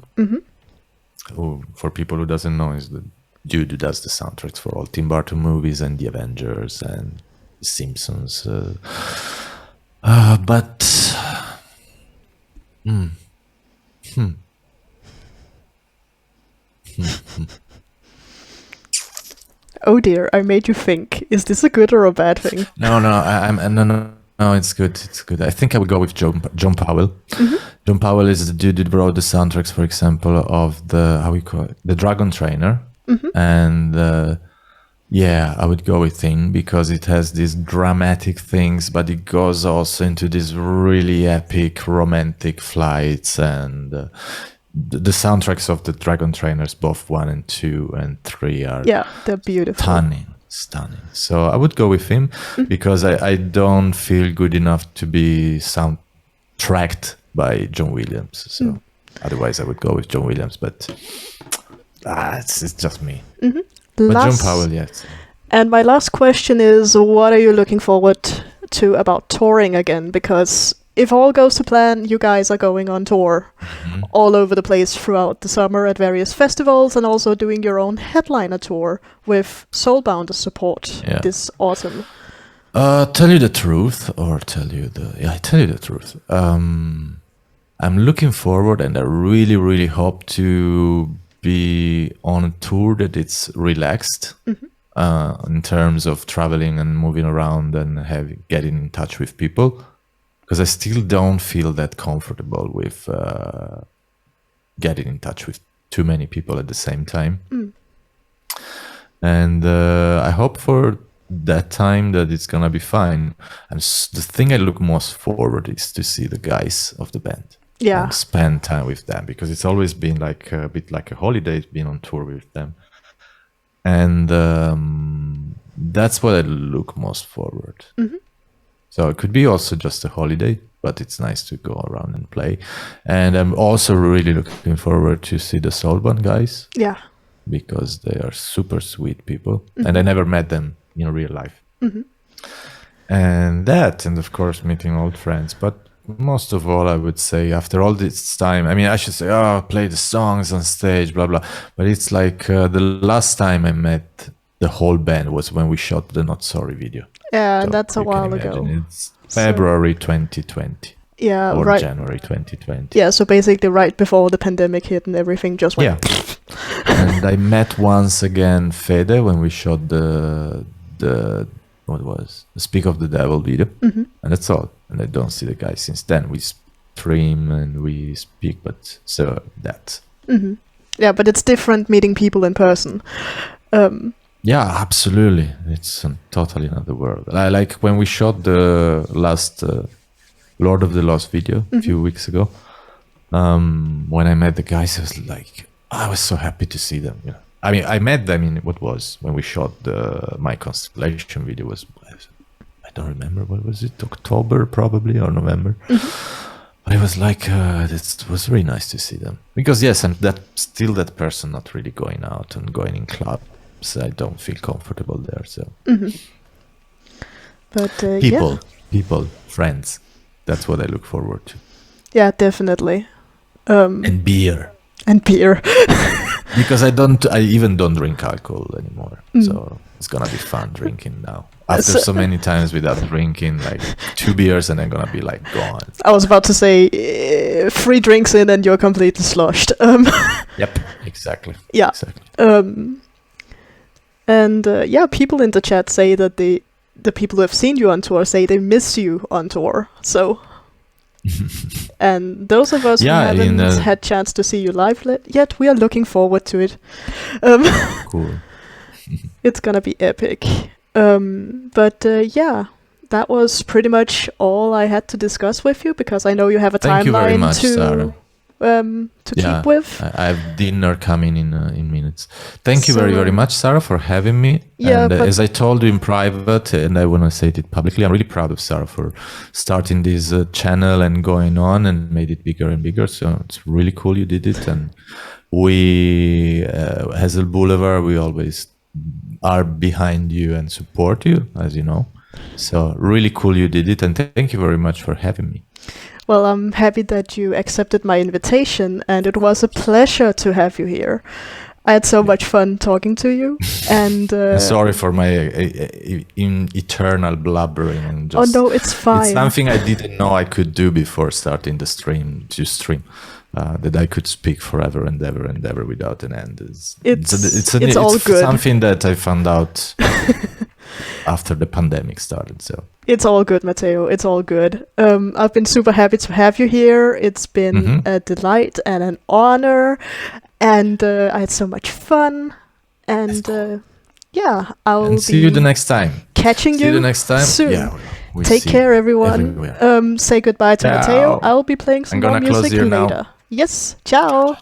who, for people who doesn't know, is the dude who does the soundtracks for all Tim Burton movies and The Avengers and The Simpsons. Oh dear, I made you think. Is this a good or a bad thing? No, it's good. It's good. I think I would go with John Powell. John Powell is the dude who wrote the soundtracks, for example, of the Dragon Trainer, and I would go with him because it has these dramatic things, but it goes also into these really epic, romantic flights, and the soundtracks of the Dragon Trainers, both 1 and 2 and 3, are they're beautiful, stunning. So I would go with him because I don't feel good enough to be soundtracked by John Williams. So otherwise I would go with John Williams, but it's just me. But John Powell, yes. And my last question is, what are you looking forward to about touring again? Because if all goes to plan, you guys are going on tour all over the place throughout the summer at various festivals, and also doing your own headliner tour with Soulbound as support this autumn. Tell you the truth. I'm looking forward, and I really, really hope to be on a tour that it's relaxed in terms of traveling and moving around and getting in touch with people. Because I still don't feel that comfortable with getting in touch with too many people at the same time. And I hope for that time that it's going to be fine. And the thing I look most forward is to see the guys of the band. And spend time with them. Because it's always been like a bit like a holiday being on tour with them. And that's what I look most forward. So it could be also just a holiday, but it's nice to go around and play. And I'm also really looking forward to see the Soulbound guys. Yeah. Because they are super sweet people. And I never met them in real life. And of course, meeting old friends. But most of all, I would say, after all this time, I mean, I should say, play the songs on stage, blah, blah. But it's like the last time I met the whole band was when we shot the Not Sorry video. Yeah, so that's a while ago. It's February 2020. Yeah, or right. January 2020. Yeah, so basically right before the pandemic hit and everything just went. And I met once again Fede when we shot the Speak of the Devil video. And that's all. And I don't see the guy since then. We stream and we speak, but so that. Yeah, but it's different meeting people in person. Yeah, absolutely. It's totally another world. I like when we shot the last Lord of the Lost video a few weeks ago. When I met the guys, I was so happy to see them. You know, I mean, I met them in when we shot my Constellation video I don't remember, what was it? October probably, or November. But it was like it was really nice to see them because I'm still that person not really going out and going in clubs. I don't feel comfortable there. So, but people, friends. That's what I look forward to. Yeah, definitely. And beer. Because I even don't drink alcohol anymore. So it's gonna be fun drinking now. After so many times without drinking, like 2 beers and I'm gonna be like gone. I was about to say 3 drinks in and you're completely sloshed. Yep, exactly. Yeah. Exactly. And people in the chat say that the people who have seen you on tour say they miss you on tour. So, and those of us who haven't had chance to see you live yet, we are looking forward to it. Cool. It's gonna be epic. But that was pretty much all I had to discuss with you because I know you have a timeline Thank you very much, to. Sara. keep with. I have dinner coming in minutes. Thank you So, very much, Sarah, for having me. Yeah, and but- as I told you in private, and I want to say it publicly, I'm really proud of Sarah for starting this channel and going on and made it bigger and bigger. So it's really cool you did it. And we, Hell Boulevard, we always are behind you and support you, as you know. So really cool you did it, and thank you very much for having me. Well, I'm happy that you accepted my invitation, and it was a pleasure to have you here. I had so much fun talking to you, and sorry for my eternal blubbering. And just, no, it's fine. It's something I didn't know I could do before starting the stream. That I could speak forever and ever without an end. It's all good. Something that I found out after the pandemic started. So it's all good, Matteo. It's all good. I've been super happy to have you here. It's been a delight and an honor, and I had so much fun. And I'll see you the next time. Catching see you the next time. soon. Yeah. Take care, everyone. Say goodbye to Matteo. I'll be playing some more music later. Yes, ciao.